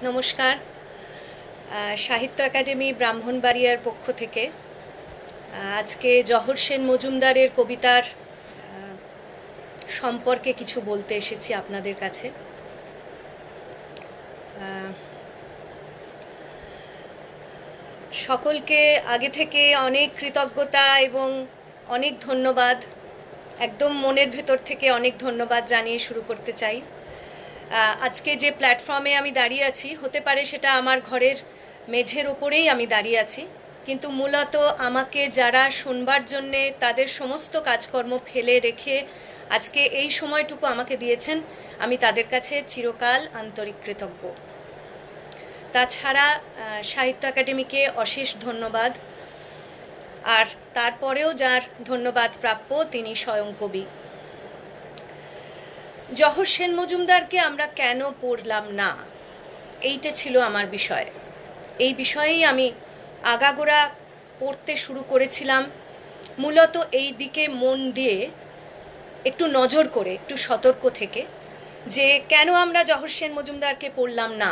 নমস্কার। সাহিত্য একাডেমি ব্রাহ্মণবাড়িয়ার পক্ষ থেকে আজকে জহর সেন মজুমদারের কবিতার সম্পর্কে কিছু বলতে এসেছি আপনাদের কাছে। সকলকে আগে থেকে অনেক কৃতজ্ঞতা এবং অনেক ধন্যবাদ, একদম মনের ভেতর থেকে অনেক ধন্যবাদ জানিয়ে শুরু করতে চাই। আজকে যে প্ল্যাটফর্মে আমি দাঁড়িয়ে আছি, হতে পারে সেটা আমার ঘরের মেঝের ওপরেই আমি দাঁড়িয়ে আছি, কিন্তু মূলত আমাকে যারা শুনবার জন্যে তাদের সমস্ত কাজকর্ম ফেলে রেখে আজকে এই সময়টুকু আমাকে দিয়েছেন, আমি তাদের কাছে চিরকাল আন্তরিক কৃতজ্ঞ। তাছাড়া সাহিত্য একাডেমিকে অশেষ ধন্যবাদ, আর তারপরেও যার ধন্যবাদ প্রাপ্য তিনি স্বয়ং কবি। জহর সেন মজুমদারকে আমরা কেন পড়লাম না, এইটা ছিল আমার বিষয়। এই বিষয়েই আমি আগাগোড়া পড়তে শুরু করেছিলাম, মূলত এই দিকে মন দিয়ে, একটু নজর করে, একটু সতর্ক থেকে, যে কেন আমরা জহর সেন মজুমদারকে পড়লাম না।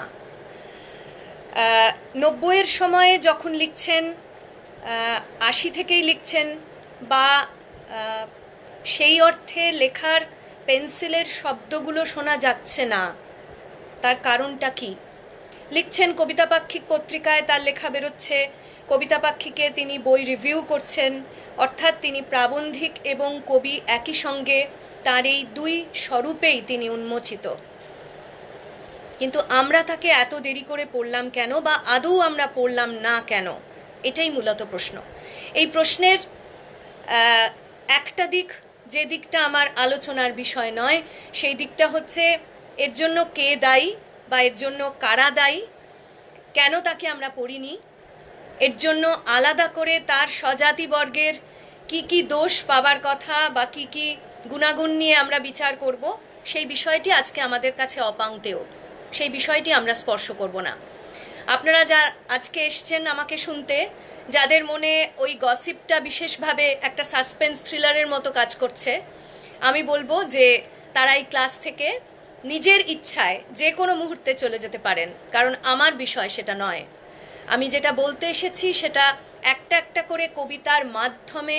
90-এর সময়ে যখন লিখছেন, 80 থেকেই লিখছেন, বা সেই অর্থে লেখার পেন্সিলের শব্দগুলো শোনা যাচ্ছে না, তার কারণটা কি? লিখছেন কবিতা পাক্ষিক পত্রিকায়, তার লেখা বেরোচ্ছে, কবিতা পাক্ষিকে তিনি বই রিভিউ করছেন, অর্থাৎ তিনি প্রাবন্ধিক এবং কবি একই সঙ্গে, তার এই দুই স্বরূপেই তিনি উন্মোচিত। কিন্তু আমরা তাকে এত দেরি করে পড়লাম কেন, বা আদৌ আমরা পড়লাম না কেন, এটাই মূলত প্রশ্ন। এই প্রশ্নের একটা দিক, যে দিকটা আমার আলোচনার বিষয় নয়, সেই দিকটা হচ্ছে এর জন্য কে দায়ী, বা এর জন্য কারা দায়ী, কেন তাকে আমরা পড়িনি, এর জন্য আলাদা করে তার স্বজাতিবর্গের কি কি দোষ পাবার কথা বা কি কি গুণাগুণ নিয়ে আমরা বিচার করব, সেই বিষয়টি আজকে আমাদের কাছে অপাংতেয়। সেই বিষয়টি আমরা স্পর্শ করব না। আপনারা যা আজকে এসছেন আমাকে শুনতে, যাদের মনে ওই গসিপটা বিশেষভাবে একটা সাসপেন্স থ্রিলারের মতো কাজ করছে, আমি বলবো যে তারা এই ক্লাস থেকে নিজের ইচ্ছায় যে কোনো মুহূর্তে চলে যেতে পারেন, কারণ আমার বিষয় সেটা নয়। আমি যেটা বলতে এসেছি সেটা একটা একটা করে কবিতার মাধ্যমে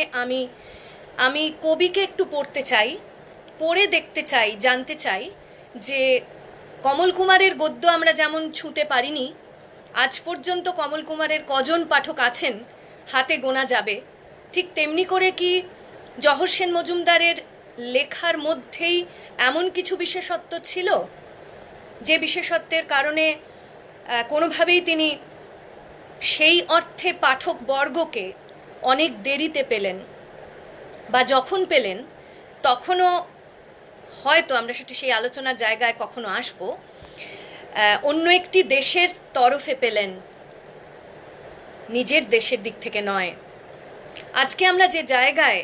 আমি কবিকে একটু পড়তে চাই, পড়ে দেখতে চাই, জানতে চাই যে কমল কুমারের গদ্য আমরা যেমন ছুঁতে পারিনি, আজ পর্যন্ত কমল কুমারের কজন পাঠক আছেন হাতে গোনা যাবে, ঠিক তেমনি করে কি জহর সেন মজুমদারের লেখার মধ্যেই এমন কিছু বিশেষত্ব ছিল, যে বিশেষত্বের কারণে কোনোভাবেই তিনি সেই অর্থে পাঠক বর্গকে অনেক দেরিতে পেলেন, বা যখন পেলেন তখনও হয়তো আমরা সেটি সেই আলোচনার জায়গায় কখনো আসবো, অন্য একটি দেশের তরফে পেলেন, নিজের দেশের দিক থেকে নয়। আজকে আমরা যে জায়গায়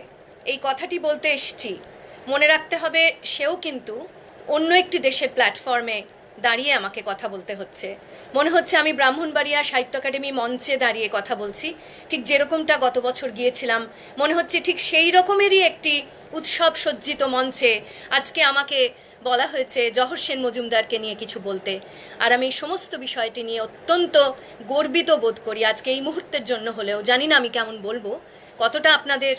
এই কথাটি বলতে এসেছি, মনে রাখতে হবে সেও কিন্তু অন্য একটি দেশের প্ল্যাটফর্মে দাঁড়িয়ে আমাকে কথা বলতে হচ্ছে। মনে হচ্ছে আমি ব্রাহ্মণবাড়িয়া সাহিত্য একাডেমি মঞ্চে দাঁড়িয়ে কথা বলছি, ঠিক যেরকমটা গত বছর গিয়েছিলাম, মনে হচ্ছে ঠিক সেই রকমেরই একটি উৎসব সজ্জিত মঞ্চে আজকে আমাকে বলা হয়েছে জহর সেন মজুমদারকে নিয়ে কিছু বলতে। আর আমি এই সমস্ত বিষয়টি নিয়ে অত্যন্ত গর্বিত বোধ করি। আজকে এই মুহূর্তের জন্য হলেও, জানি না আমি কেমন বলবো, কতটা আপনাদের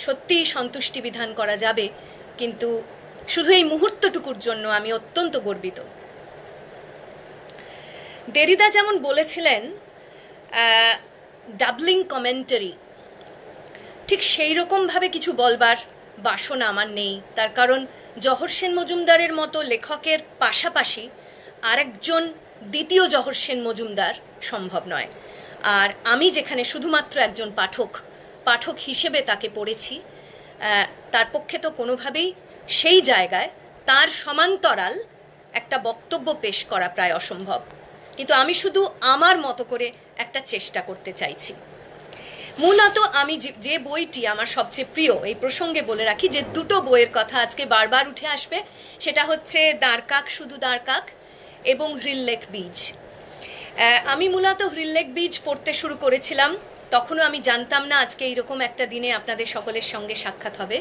সত্যিই সন্তুষ্টি বিধান করা যাবে, কিন্তু শুধু এই মুহূর্তটুকুর জন্য আমি অত্যন্ত গর্বিত। দেরিদা যেমন বলেছিলেন ডাবলিং কমেন্টারি, ঠিক সেই রকমভাবে কিছু বলবার বাসনা আমার নেই। তার কারণ জহর সেন মজুমদারের মতো লেখকের পাশাপাশি আরেকজন দ্বিতীয় জহর সেন মজুমদার সম্ভব নয়। আর আমি যেখানে শুধুমাত্র একজন পাঠক হিসেবে তাকে পড়েছি, তার পক্ষে তো কোনোভাবেই সেই জায়গায় তার সমান্তরাল একটা বক্তব্য পেশ করা প্রায় অসম্ভব। কিন্তু আমি শুধু আমার মতো করে একটা চেষ্টা করতে চাইছি। মূলত আমি যে বইটি আমার সবচেয়ে প্রিয়, এই প্রসঙ্গে বলে রাখি যে দুটো বইয়ের কথা আজকে বারবার উঠে আসবে, সেটা হচ্ছে দ্বারকাক শুধু দ্বারকাক এবং হ্রিল্লেখ বীজ। আমি মূলত হ্রিল্লেখ বীজ পড়তে শুরু করেছিলাম, তখনও আমি জানতাম না আজকে এইরকম একটা দিনে আপনাদের সকলের সঙ্গে সাক্ষাৎ হবে।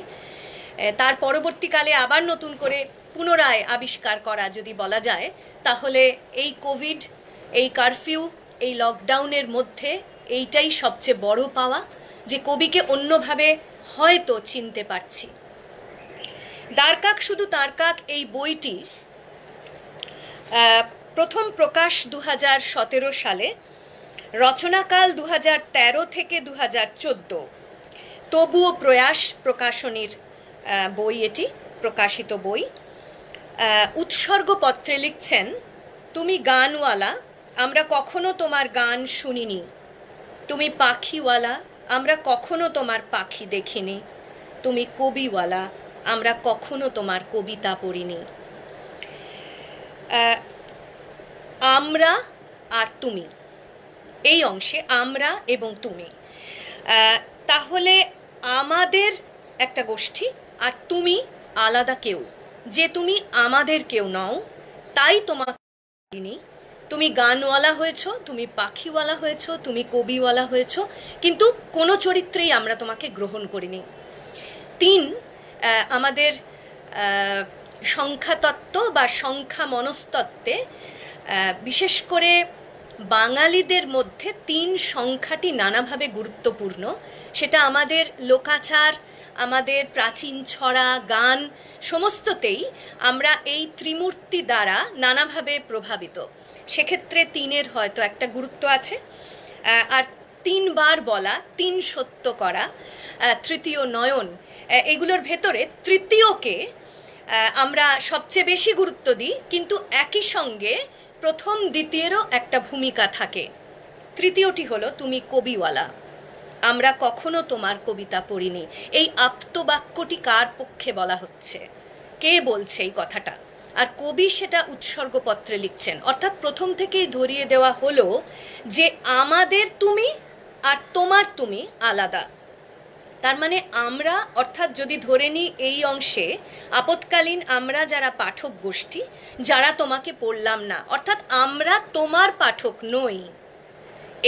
তার পরবর্তীকালে আবার নতুন করে পুনরায় আবিষ্কার করা যদি বলা যায়, তাহলে এই কোভিড, এই কারফিউ, এই লকডাউনের মধ্যে এইটাই সবচেয়ে বড় পাওয়া, যে কবিকে অন্যভাবে হয়তো চিনতে পারছি। দ্বারকাক শুধু তার কাক এই বইটি প্রথম প্রকাশ 2017 সালে, রচনাকাল 2013 থেকে 2014, তবুও প্রয়াস প্রকাশনীর বই, এটি প্রকাশিত বই। উৎসর্গপত্রে লিখছেন, তুমি গানওয়ালা, আমরা কখনো তোমার গান শুনিনি। তুমি পাখিওয়ালা, আমরা কখনো তোমার পাখি দেখিনি। তুমি কবিওয়ালা, আমরা কখনো তোমার কবিতা পড়িনি। আমরা আর তুমি, এই অংশে আমরা এবং তুমি, তাহলে আমাদের একটা গোষ্ঠী আর তুমি আলাদা কেউ, যে তুমি আমাদের কেউ নও, তাই তোমাকে তুমি গানওয়ালা হয়েছ, তুমি পাখিওয়ালা হয়েছ, তুমি কবিওয়ালা হয়েছ, কিন্তু কোনো চরিত্রেই আমরা তোমাকে গ্রহণ করিনি। 3, আমাদের সংখ্যাতত্ত্ব বা সংখ্যা মনস্তত্ত্বে বিশেষ করে বাঙালিদের মধ্যে 3 সংখ্যাটি নানাভাবে গুরুত্বপূর্ণ। সেটা আমাদের লোকাচার, আমাদের প্রাচীন ছড়া, গান সমস্ততেই আমরা এই ত্রিমূর্তি দ্বারা নানাভাবে প্রভাবিত। সেক্ষেত্রে 3-এর হয়তো একটা গুরুত্ব আছে। আর 3 বার বলা, 3 সত্য করা, তৃতীয় নয়ন, এগুলোর ভেতরে তৃতীয়কে আমরা সবচেয়ে বেশি গুরুত্ব দিই, কিন্তু একই সঙ্গে প্রথম দ্বিতীয়েরও একটা ভূমিকা থাকে। তৃতীয়টি হলো তুমি কবিওয়ালা, আমরা কখনো তোমার কবিতা পড়িনি। এই আপ্তবাক্যটি কার পক্ষে বলা হচ্ছে, কে বলছে এই কথাটা? আর কবি সেটা উৎসর্গপত্রে লিখছেন, অর্থাৎ প্রথম থেকেই ধরিয়ে দেওয়া হলো যে আমাদের তুমি আর তোমার তুমি আলাদা। তার মানে আমরা, অর্থাৎ যদি ধরে নিই এই অংশে আপৎকালীন আমরা যারা পাঠক গোষ্ঠী, যারা তোমাকে পড়লাম না, অর্থাৎ আমরা তোমার পাঠক নই,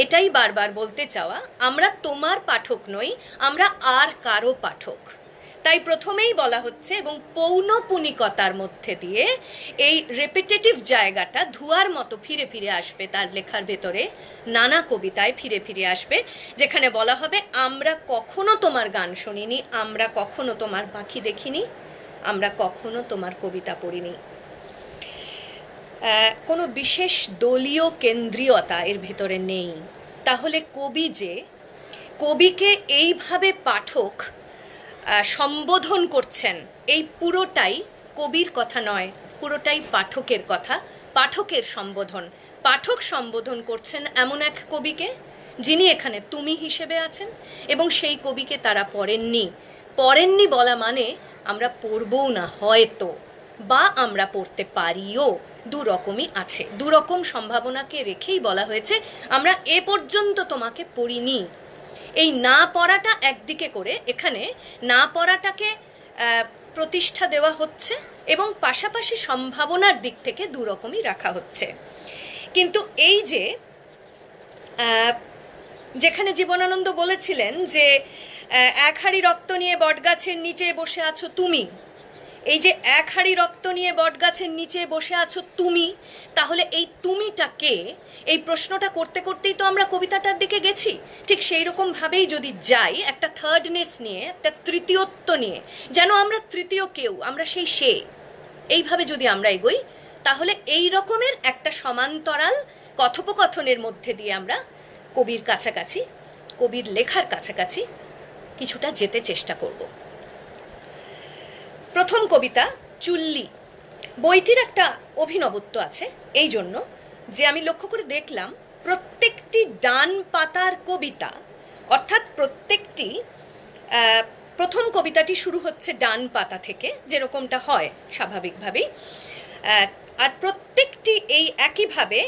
এটাই বারবার বলতে চাওয়া। আমরা তোমার পাঠক নই, আমরা আর কারো পাঠক। তাই প্রথমেই বলা হচ্ছে, এবং পৌনপুনিকতার মধ্যে দিয়ে এই রেপিটেটিভ জায়গাটা ধোঁয়ার মতো ফিরে ফিরে আসবে তার লেখার ভেতরে, নানা কবিতায় ফিরে ফিরে আসবে, যেখানে বলা হবে আমরা কখনো তোমার গান শুনিনি, আমরা কখনো তোমার পাখি দেখিনি, আমরা কখনো তোমার কবিতা পড়িনি। কোনো বিশেষ দলীয় কেন্দ্রীয়তা এর ভেতরে নেই। তাহলে কবি যে কবিকে এইভাবে পাঠক সম্বোধন করছেন, এই পুরোটাই কবির কথা নয়, পুরোটাই পাঠকের কথা, পাঠকের সম্বোধন। পাঠক সম্বোধন করছেন এমন এক কবিকে যিনি এখানে তুমি হিসেবে আছেন, এবং সেই কবিকে তারা পড়েননি বলা মানে আমরা পড়বও না হয়তো, বা আমরা পড়তে পারিও, 2 রকমই আছে। 2 রকম সম্ভাবনাকে রেখেই বলা হয়েছে আমরা এ পর্যন্ত তোমাকে পড়িনি। এই না পড়াটা একদিকে করে এখানে না পড়াটাকে প্রতিষ্ঠা দেওয়া হচ্ছে, এবং পাশাপাশি সম্ভাবনার দিক থেকে 2 রকমই রাখা হচ্ছে। কিন্তু এই যে যেখানে জীবনানন্দ বলেছিলেন যে 1 হাঁড়ি রক্ত নিয়ে বটগাছের নিচে বসে আছো তুমি, এই যে 1 হাঁড়ি রক্ত নিয়ে বটগাছের নিচে বসে আছো তুমি, তাহলে এই তুমিটা কে? এই প্রশ্নটা করতে করতেই তো আমরা কবিতাটার দিকে গেছি। ঠিক সেই রকম ভাবেই যদি যাই, একটা থার্ডনেস নিয়ে, একটা তৃতীয়ত্ব নিয়ে, যেন আমরা তৃতীয় কেউ, আমরা সেই সে, এইভাবে যদি আমরা এগোই, তাহলে এই রকমের একটা সমান্তরাল কথোপকথনের মধ্যে দিয়ে আমরা কবির কাছাকাছি, কবির লেখার কাছাকাছি কিছুটা যেতে চেষ্টা করব। প্রথম কবিতা চুল্লি। বইটির একটা অভিনবত্ব আছে এই জন্য যে আমি লক্ষ্য করে দেখলাম প্রত্যেকটি ডান পাতার কবিতা, অর্থাৎ প্রত্যেকটি প্রথম কবিতাটি শুরু হচ্ছে ডান পাতা থেকে, যেরকমটা হয় স্বাভাবিকভাবেই, আর প্রত্যেকটি এই একইভাবে,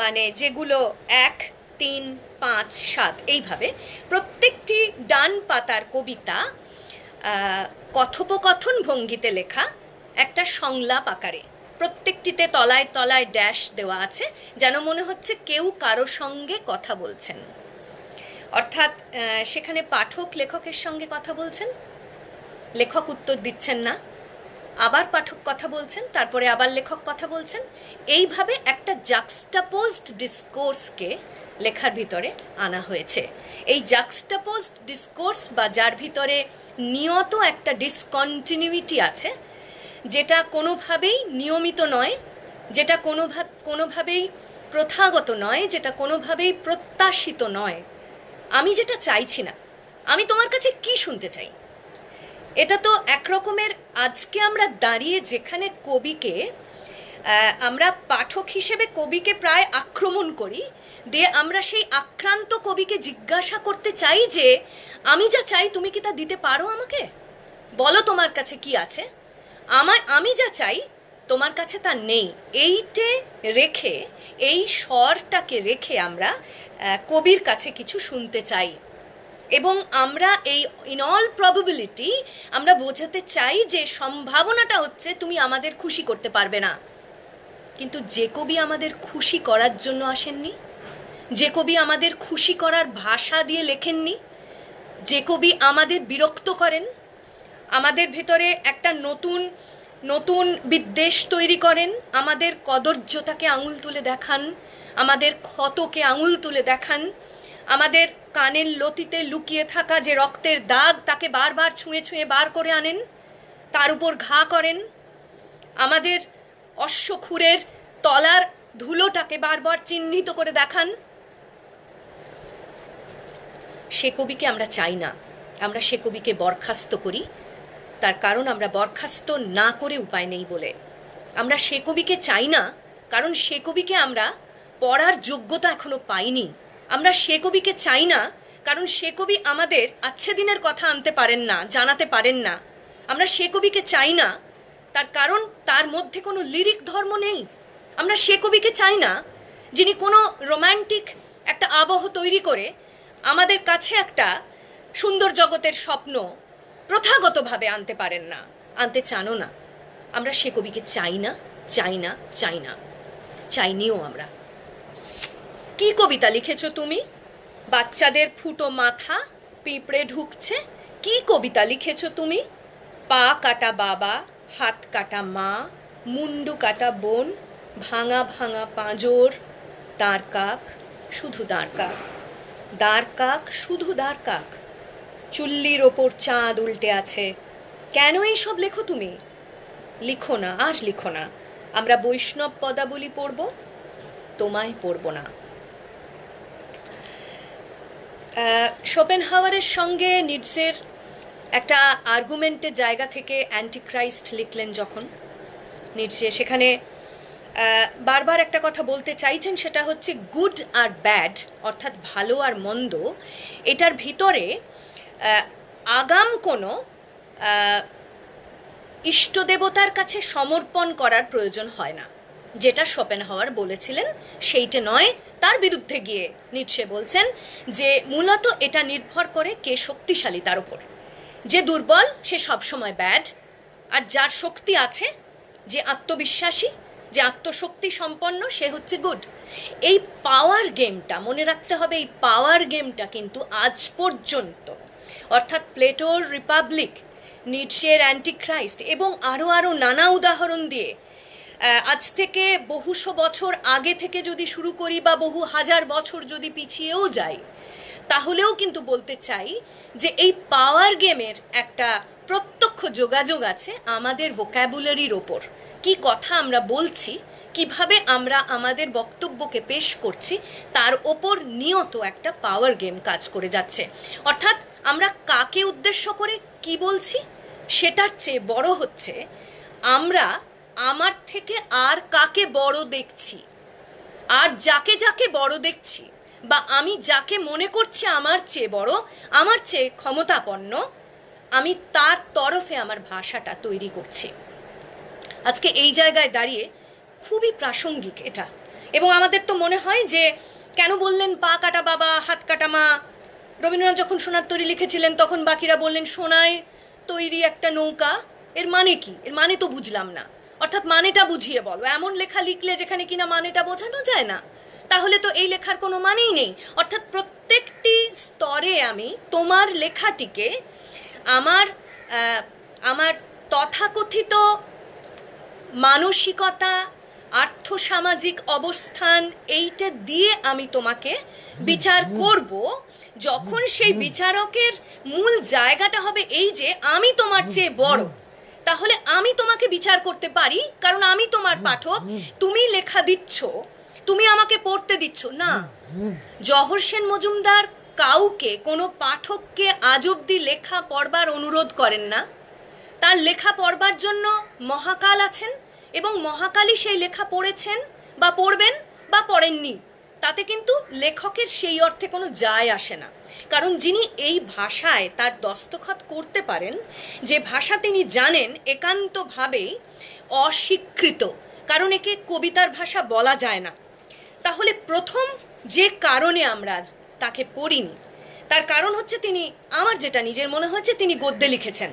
মানে যেগুলো 1, 3, 5, 7 এইভাবে প্রত্যেকটি ডান পাতার কবিতা কথোপকথন ভঙ্গিতে লেখা, একটা সংলাপ আকারে। প্রত্যেকটিতে তলায় তলায় ড্যাশ দেওয়া আছে, যেন মনে হচ্ছে কেউ কারো সঙ্গে কথা বলছেন, অর্থাৎ সেখানে পাঠক লেখকের সঙ্গে কথা বলছেন, লেখক উত্তর দিচ্ছেন না, আবার পাঠক কথা বলছেন, তারপরে আবার লেখক কথা বলছেন। এইভাবে একটা জাক্সটাপোজড ডিসকোর্সকে লেখার ভিতরে আনা হয়েছে। এই জাক্সটাপোজড ডিসকোর্স বা যার ভিতরে নিয়ত একটা ডিসকন্টিনিউইটি আছে, যেটা কোনোভাবেই নিয়মিত নয়, যেটা কোনোভাবেই প্রথাগত নয়, যেটা কোনোভাবেই প্রত্যাশিত নয়। আমি যেটা চাইছি না, আমি তোমার কাছে কি শুনতে চাই, এটা তো একরকমের আজকে আমরা দাঁড়িয়ে যেখানে কবিকে আমরা পাঠক হিসেবে কবিকে প্রায় আক্রমণ করি, দিয়ে আমরা সেই আক্রান্ত কবিকে জিজ্ঞাসা করতে চাই যে আমি যা চাই তুমি কি তা দিতে পারো আমাকে? বলো তোমার কাছে কি আছে, আমি যা চাই তোমার কাছে তা নেই। এইটে রেখে, এই স্বরটাকে রেখে আমরা কবির কাছে কিছু শুনতে চাই, এবং আমরা এই ইন অল প্রবাবিলিটি আমরা বোঝাতে চাই যে সম্ভাবনাটা হচ্ছে তুমি আমাদের খুশি করতে পারবে না। কিন্তু যে কবি আমাদের খুশি করার জন্য আসেননি, যে কবি আমাদের খুশি করার ভাষা দিয়ে লেখেননি, যে কবি আমাদের বিরক্ত করেন, আমাদের ভেতরে একটা নতুন নতুন বিদ্বেষ তৈরি করেন, আমাদের কদর্যতাকে আঙুল তুলে দেখান, আমাদের ক্ষতকে আঙুল তুলে দেখান, আমাদের কানের লতিতে লুকিয়ে থাকা যে রক্তের দাগ তাকে বারবার ছুঁয়ে ছুঁয়ে বার করে আনেন, তার উপর ঘা করেন, আমাদের অশ্বক্ষুরের তলার ধুলোটাকে বারবার চিহ্নিত করে দেখান, সে কবিকে আমরা চাই না। আমরা সে কবিকে বরখাস্ত করি, তার কারণ আমরা বরখাস্ত না করে উপায় নেই বলে। আমরা সে কবিকে চাই না কারণ সে কবিকে আমরা পড়ার যোগ্যতা এখনো পাইনি। আমরা সে কবিকে চাই না কারণ সে কবি আমাদের আচ্ছে দিনের কথা আনতে পারেন না, জানাতে পারেন না। আমরা সে কবিকে চাই না তার কারণ তার মধ্যে কোনো লিরিক ধর্ম নেই। আমরা সে কবিকে চাই না যিনি কোনো রোম্যান্টিক একটা আবহ তৈরি করে আমাদের কাছে একটা সুন্দর জগতের স্বপ্ন প্রথাগতভাবে আনতে পারেন না, আনতে চানও না। আমরা সে কবিকে চাই না, চাই না, চাই না, চাইনিও আমরা। কি কবিতা লিখেছো তুমি? বাচ্চাদের ফুটো মাথা পিঁপড়ে ঢুকছে। কি কবিতা লিখেছো তুমি? পা কাটা বাবা, হাত কাটা মা, মুন্ডু কাটা বোন, ভাঙা ভাঙা পাঁজর, দাঁড় কাক, শুধু দাঁড় কাক, দাঁড় কাক, শুধু দাঁড় কাক, চুল্লির ওপর চাঁদ উল্টে আছে। কেন এইসব লেখো তুমি? লিখো না, আর লিখো না। আমরা বৈষ্ণব পদাবলী পড়ব, তোমায় পড়ব না। শোপেনহাওয়ারের সঙ্গে নিটজের একটা আর্গুমেন্টের জায়গা থেকে অ্যান্টিক্রাইস্ট লিখলেন যখন নিটজে, সেখানে বারবার একটা কথা বলতে চাইছেন, সেটা হচ্ছে গুড আর ব্যাড, অর্থাৎ ভালো আর মন্দ, এটার ভিতরে আগাম কোনো ইষ্টদেবতার কাছে সমর্পণ করার প্রয়োজন হয় না। যেটা শোপেনহাওয়ার বলেছিলেন সেইটা নয়, তার বিরুদ্ধে গিয়ে নিটশে বলছেন যে মূলত এটা নির্ভর করে কে শক্তিশালী তার উপর। যে দুর্বল সে সবসময় ব্যাড, আর যার শক্তি আছে, যে আত্মবিশ্বাসী, যে আত্মশক্তি সম্পন্ন, সে হচ্ছে গুড। এই পাওয়ার গেমটা মনে রাখতে হবে, এই পাওয়ার গেমটা কিন্তু আজ পর্যন্ত, অর্থাৎ প্লেটোর রিপাবলিক, নিটশের অ্যান্টিক্রাইস্ট এবং আরও নানা উদাহরণ দিয়ে আজ থেকে বহুশো বছর আগে থেকে যদি শুরু করি বা বহু হাজার বছর যদি পিছিয়েও যাই, তাহলেও কিন্তু বলতে চাই যে এই পাওয়ার গেমের একটা প্রত্যক্ষ যোগাযোগ আছে আমাদের ভোক্যাবুলারির ওপর। কি কথা আমরা বলছি, কিভাবে আমরা আমাদের বক্তব্যকে পেশ করছি, তার ওপর নিয়ত একটা পাওয়ার গেম কাজ করে যাচ্ছে। অর্থাৎ আমরা কাকে উদ্দেশ্য করে কি বলছি সেটার চেয়ে বড় হচ্ছে আমরা আমার থেকে আর কাকে বড় দেখছি, আর যাকে যাকে বড় দেখছি, বা আমি যাকে মনে করছি আমার চেয়ে বড়, আমার চেয়ে ক্ষমতাপন্ন, আমি তার তরফে আমার ভাষাটা তৈরি করছি। আজকে এই জায়গায় দাঁড়িয়ে খুবই প্রাসঙ্গিক এটা। এবং আমাদের তো মনে হয় যে কেন বললেন পা কাটা বাবা, হাত কাটা মা? রবীন্দ্রনাথ যখন সোনার তরী লিখেছিলেন তখন বাকিরা বললেন সোনায় তৈরি একটা নৌকা। এর মানে কি? এর মানে তো বুঝলাম না। অর্থাৎ মানেটা বুঝিয়ে বলো। এমন লেখা লিখলে যেখানে কিনা মানেটা বোঝানো যায় না, তাহলে তো এই লেখার কোনো মানেই নেই। অর্থাৎ প্রত্যেকটি স্তরে আমি তোমার লেখাটিকে আমার তথাকথিত মানসিকতা, আর্থসামাজিক অবস্থান, এইটা দিয়ে আমি তোমাকে বিচার করব, যখন সেই বিচারকের মূল জায়গাটা হবে এই যে আমি তোমার চেয়ে বড়, তাহলে আমি তোমাকে বিচার করতে পারি, কারণ আমি তোমার পাঠক, তুমি লেখা দিচ্ছ, তুমি আমাকে পড়তে দিচ্ছ না। জহর সেন মজুমদার কাউকে, কোনো পাঠককে আজ অব্দি লেখা পড়বার অনুরোধ করেন না। তার লেখা পড়বার জন্য মহাকাল আছেন, এবং মহাকালই সেই লেখা পড়েছেন বা পড়বেন বা পড়েননি, তাতে কিন্তু লেখকের সেই অর্থে কোনো যায় আসে না। কারণ যিনি এই ভাষায় তার দস্তখত করতে পারেন, যে ভাষা তিনি জানেন, একান্তভাবেই অস্বীকৃত, কারণ একে কবিতার ভাষা বলা যায় না। তাহলে প্রথম যে কারণে আমরা তাকে পড়িনি, তার কারণ হচ্ছে তিনি, আমার যেটা নিজের মনে হচ্ছে, তিনি গদ্যে লিখেছেন।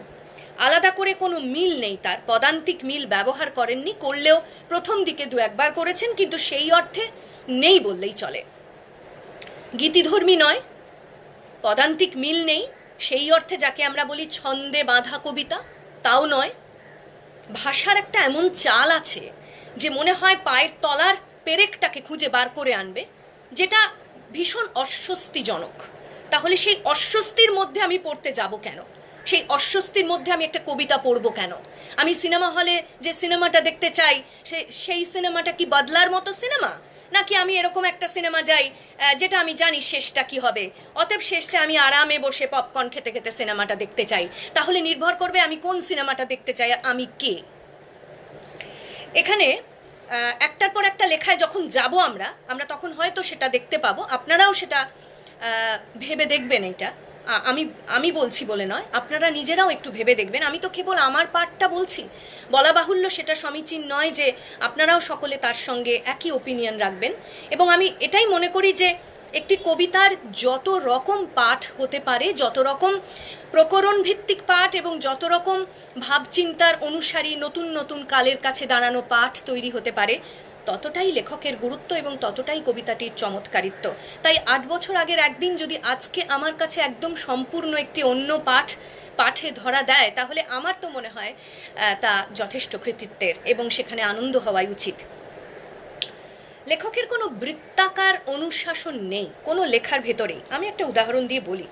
আলাদা করে কোনো মিল নেই, তার পদান্তিক মিল ব্যবহার করেননি, করলেও প্রথম দিকে দু একবার করেছেন, কিন্তু সেই অর্থে নেই বললেই চলে। গীতিধর্মী নয়, পদান্তিক মিল নেই সেই অর্থে যাকে আমরা বলি ছন্দে বাঁধা কবিতা, তাও নয়। ভাষার একটা এমন চাল আছে যে মনে হয় পায়ের তলার পেরেকটাকে খুঁজে বার করে আনবে, যেটা ভীষণ অস্বস্তিজনক। তাহলে সেই অস্বস্তির মধ্যে আমি পড়তে যাব কেন? সেই অস্বস্তির মধ্যে আমি একটা কবিতা পড়বো কেন? আমি সিনেমা হলে যে সিনেমাটা দেখতে চাই, সেই সিনেমাটা কি বদলার মতো সিনেমা, নাকি আমি এরকম একটা সিনেমা যাই যেটা আমি জানি শেষটা কি হবে, অতএব শেষটা আমি আরামে বসে পপকর্ন খেতে খেতে সিনেমাটা দেখতে চাই? তাহলে নির্ভর করবে আমি কোন সিনেমাটা দেখতে চাই আর আমি কে। এখানে একটার পর একটা লেখায় যখন যাব আমরা তখন হয়তো সেটা দেখতে পাবো। আপনারাও সেটা ভেবে দেখবেন। এটা আমি বলছি বলে নয়, আপনারা নিজেরাও একটু ভেবে দেখবেন। আমি তো কেবল আমার পার্টটা বলছি, বলা বাহুল্য সেটা সমীচীন নয় যে আপনারাও সকলে তার সঙ্গে একই ওপিনিয়ন রাখবেন। এবং আমি এটাই মনে করি যে একটি কবিতার যত রকম পাঠ হতে পারে, যত রকম প্রকরণ ভিত্তিক পাঠ এবং যত রকম ভাবচিন্তার অনুসারী নতুন নতুন কালের কাছে দাঁড়ানো পাঠ তৈরি হতে পারে, ততটাই লেখকের গুরুত্ব এবং ততটাই কবিতাটির চমৎকারিত্ব। তাই 8 বছর আগের একদিন যদি আজকে আমার কাছে একদম সম্পূর্ণ একটি অন্য পাঠে ধরা দেয়, তাহলে আমার তো মনে হয় তা যথেষ্ট কৃতিত্বের, এবং সেখানে আনন্দ হওয়াই উচিত। লেখকের কোনো বৃত্তাকার অনুশাসন নেই কোনো লেখার ভেতরেই। আমি একটা উদাহরণ দিয়ে বলি।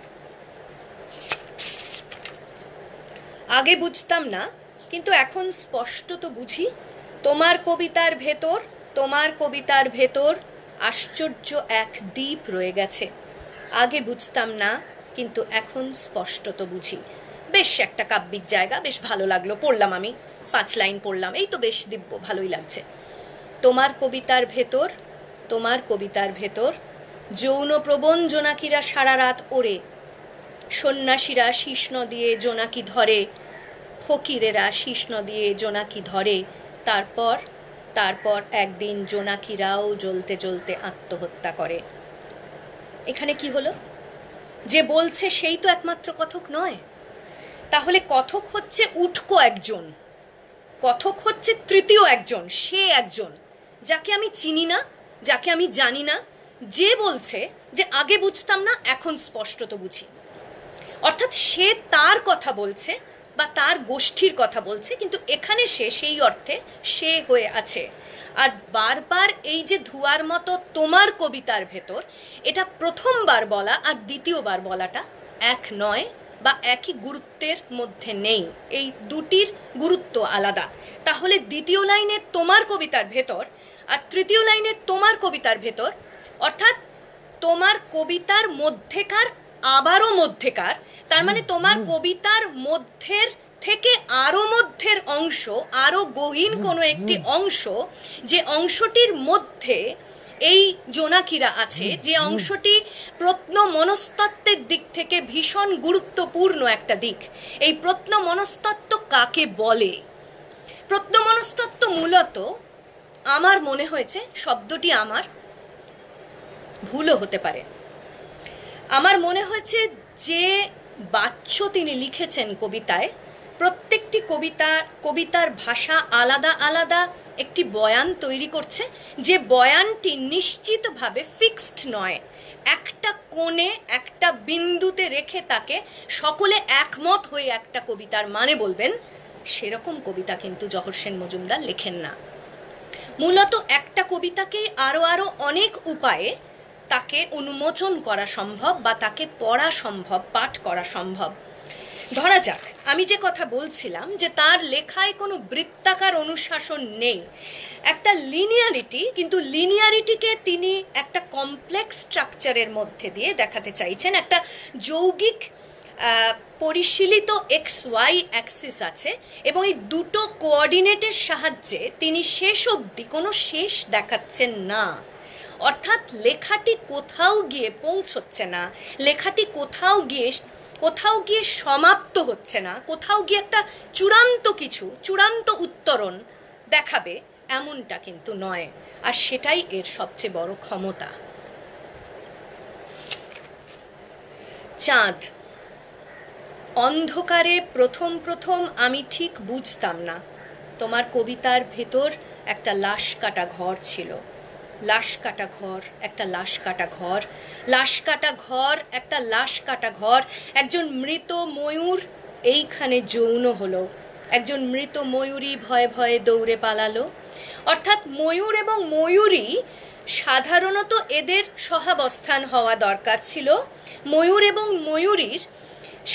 আগে বুঝতাম না, কিন্তু এখন স্পষ্টত বুঝি, তোমার কবিতার ভেতর আশ্চর্য এক দ্বীপ রয়ে গেছে। আগে বুঝতাম না, কিন্তু এখন স্পষ্টত বুঝি। বেশ একটা কাব্যিক জায়গা, বেশ ভালো লাগলো, পড়লাম, আমি 5 লাইন পড়লাম, এই তো বেশ দিব্য, ভালোই লাগছে। তোমার কবিতার ভেতর যৌন প্রবণ জোনাকিরা সারা রাত ওড়ে, সন্ন্যাসীরা শিষ্ণ দিয়ে জোনাকি ধরে, ফকিরেরা শিষ্ণ দিয়ে জোনাকি ধরে, তারপর একদিন জোনাকিরাও জ্বলতে জ্বলতে আত্মহত্যা করে। এখানে কি হলো? যে বলছে সেই তো একমাত্র কথক নয়। তাহলে কথক হচ্ছে উটকো একজন, কথক হচ্ছে তৃতীয় একজন, সে একজন যাকে আমি চিনি না, যাকে আমি জানি না, যে বলছে যে আগে বুঝতাম না, এখন স্পষ্টত বুঝি। অর্থাৎ সে তার কথা বলছে বা তার গোষ্ঠীর কথা বলছে, কিন্তু এখানে সে সেই অর্থে সে হয়ে আছে। আর বারবার এই যে ধোঁয়ার মতো তোমার কবিতার ভেতর, এটা প্রথমবার বলা আর দ্বিতীয়বার বলাটা এক নয়, বা একই গুরুত্বের মধ্যে নেই, এই দুটির গুরুত্ব আলাদা। তাহলে দ্বিতীয় লাইনের তোমার কবিতার ভেতর আর তৃতীয় লাইনের তোমার কবিতার ভেতর, অর্থাৎ তোমার কবিতার মধ্যেকার আবারও মধ্যেকার, তার মানে তোমার কবিতার মধ্যের থেকে আরো মধ্যের অংশ, আরো গহীন কোনো একটি অংশ, যে অংশটির মধ্যে এই জোনাকিরা আছে, যে অংশটি প্রত্ন মনস্তত্ত্বের দিক থেকে ভীষণ গুরুত্বপূর্ণ একটা দিক। এই প্রত্ন মনস্তত্ত্ব কাকে বলে? প্রত্ন মনস্তত্ত্ব মূলত, আমার মনে হয়েছে, শব্দটি আমার ভুলও হতে পারে, আমার মনে হয়েছে যে বাচ্য তিনি লিখেছেন কবিতায়, প্রত্যেকটি কবিতার ভাষা আলাদা আলাদা একটি বয়ান তৈরি করছে, যে বয়ানটি নিশ্চিতভাবে ফিক্সড নয়, একটা কোণে একটা বিন্দুতে রেখে তাকে সকলে একমত হয়ে একটা কবিতার মানে বলবেন, সেরকম কবিতা কিন্তু জহর সেন মজুমদার লেখেন না। মূলত একটা কবিতাকেই আরো আরো অনেক উপায়ে তাকে উন্মোচন করা সম্ভব বা তাকে পড়া সম্ভব, পাঠ করা সম্ভব। ধরা যাক, আমি যে কথা বলছিলাম যে তার লেখায় কোনো বৃত্তাকার অনুশাসন নেই, একটা লিনিয়ারিটি, কিন্তু লিনিয়ারিটিকে তিনি একটা কমপ্লেক্স স্ট্রাকচারের মধ্যে দিয়ে দেখাতে চাইছেন। একটা যৌগিক পরিশীলিত এক্স ওয়াই অ্যাক্সিস আছে এবং এই দুটো কোঅর্ডিনেটের সাহায্যে তিনি শেষ অবধি কোনো শেষ দেখাচ্ছেন না। অর্থাৎ লেখাটি কোথাও গিয়ে পৌঁছচ্ছে না, লেখাটি কোথাও গিয়ে সমাপ্ত হচ্ছে না, কোথাও গিয়ে একটা চূড়ান্ত উত্তরণ দেখাবে এমনটা কিন্তু নয়। আর সেটাই এর সবচেয়ে বড় ক্ষমতা। চাঁদ, অন্ধকারে প্রথম আমি ঠিক বুঝতাম না তোমার কবিতার ভেতর একটা লাশ কাটা ঘর ছিল। লাশ কাটা ঘর, একটা লাশ কাটা ঘর, লাশ কাটা ঘর, একটা লাশ কাটা ঘর। একজন মৃত ময়ূর এইখানে যৌন হলো, একজন মৃত ময়ূরী ভয়ে ভয়ে দৌড়ে পালালো। অর্থাৎ ময়ূর এবং ময়ূরী সাধারণত এদের সহাবস্থান হওয়া দরকার ছিল। ময়ূর এবং ময়ূরীর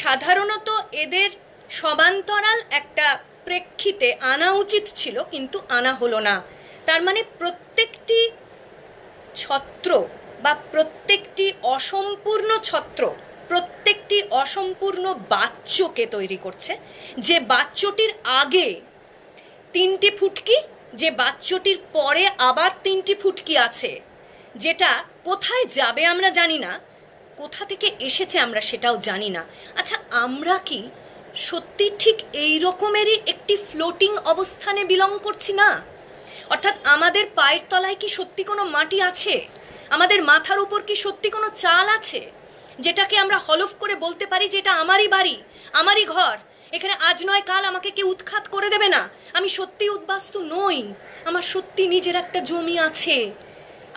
সাধারণত এদের সমান্তরাল একটা প্রেক্ষিতে আনা উচিত ছিল, কিন্তু আনা হলো না। তার মানে প্রত্যেকটি ছত্র বা প্রত্যেকটি অসম্পূর্ণ ছত্র প্রত্যেকটি অসম্পূর্ণ বাচ্চকে তৈরি করছে। যে বাচ্চটির আগে তিনটি ফুটকি, যে বাচ্চটির পরে আবার তিনটি ফুটকি আছে, যেটা কোথায় যাবে আমরা জানি না, কোথা থেকে এসেছে আমরা সেটাও জানি না। আচ্ছা, আমরা কি সত্যি ঠিক এই রকমেরই একটি ফ্লোটিং অবস্থানে বিলং করছি না? অর্থাৎ আমাদের পায়ের তলায় কি সত্যি কোনো মাটি আছে? আমাদের মাথার উপর কি সত্যি কোনো চাল আছে যেটাকে আমরা হলফ করে বলতে পারি যে এটা আমারই বাড়ি, আমারই ঘর, এখানে আজ নয় কাল আমাকে কেউ উৎখাত করে দেবে না, আমি সত্যি উদ্বাস্তু নই, আমার সত্যি নিজের একটা জমি আছে,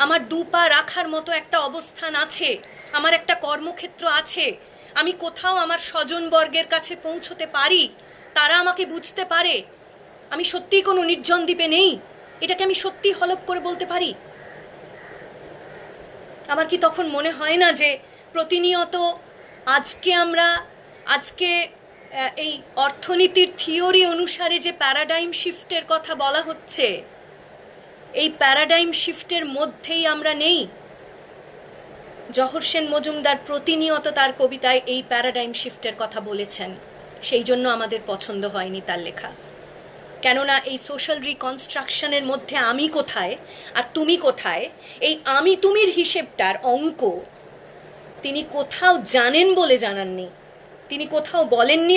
আমার দুপা রাখার মতো একটা অবস্থান আছে, আমার একটা কর্মক্ষেত্র আছে, আমি কোথাও আমার স্বজনবর্গের কাছে পৌঁছতে পারি, তারা আমাকে বুঝতে পারে, আমি সত্যিই কোনো নির্জন দ্বীপে নেই, এটাকে আমি সত্যি হলফ করে বলতে পারি? আমার কি তখন মনে হয় না যে প্রতিনিয়ত আজকে এই অর্থনীতির থিওরি অনুসারে যে প্যারাডাইম শিফটের কথা বলা হচ্ছে, এই প্যারাডাইম শিফটের মধ্যেই আমরা নেই? জহর সেন মজুমদার প্রতিনিয়ত তার কবিতায় এই প্যারাডাইম শিফটের কথা বলেছেন, সেই জন্য আমাদের পছন্দ হয়নি তার লেখা। কেননা এই সোশ্যাল রিকনস্ট্রাকশনের মধ্যে আমি কোথায় আর তুমি কোথায়, এই আমি তুমির হিসেবটার অঙ্ক তিনি কোথাও জানেন বলে জানাননি। তিনি কোথাও বলেননি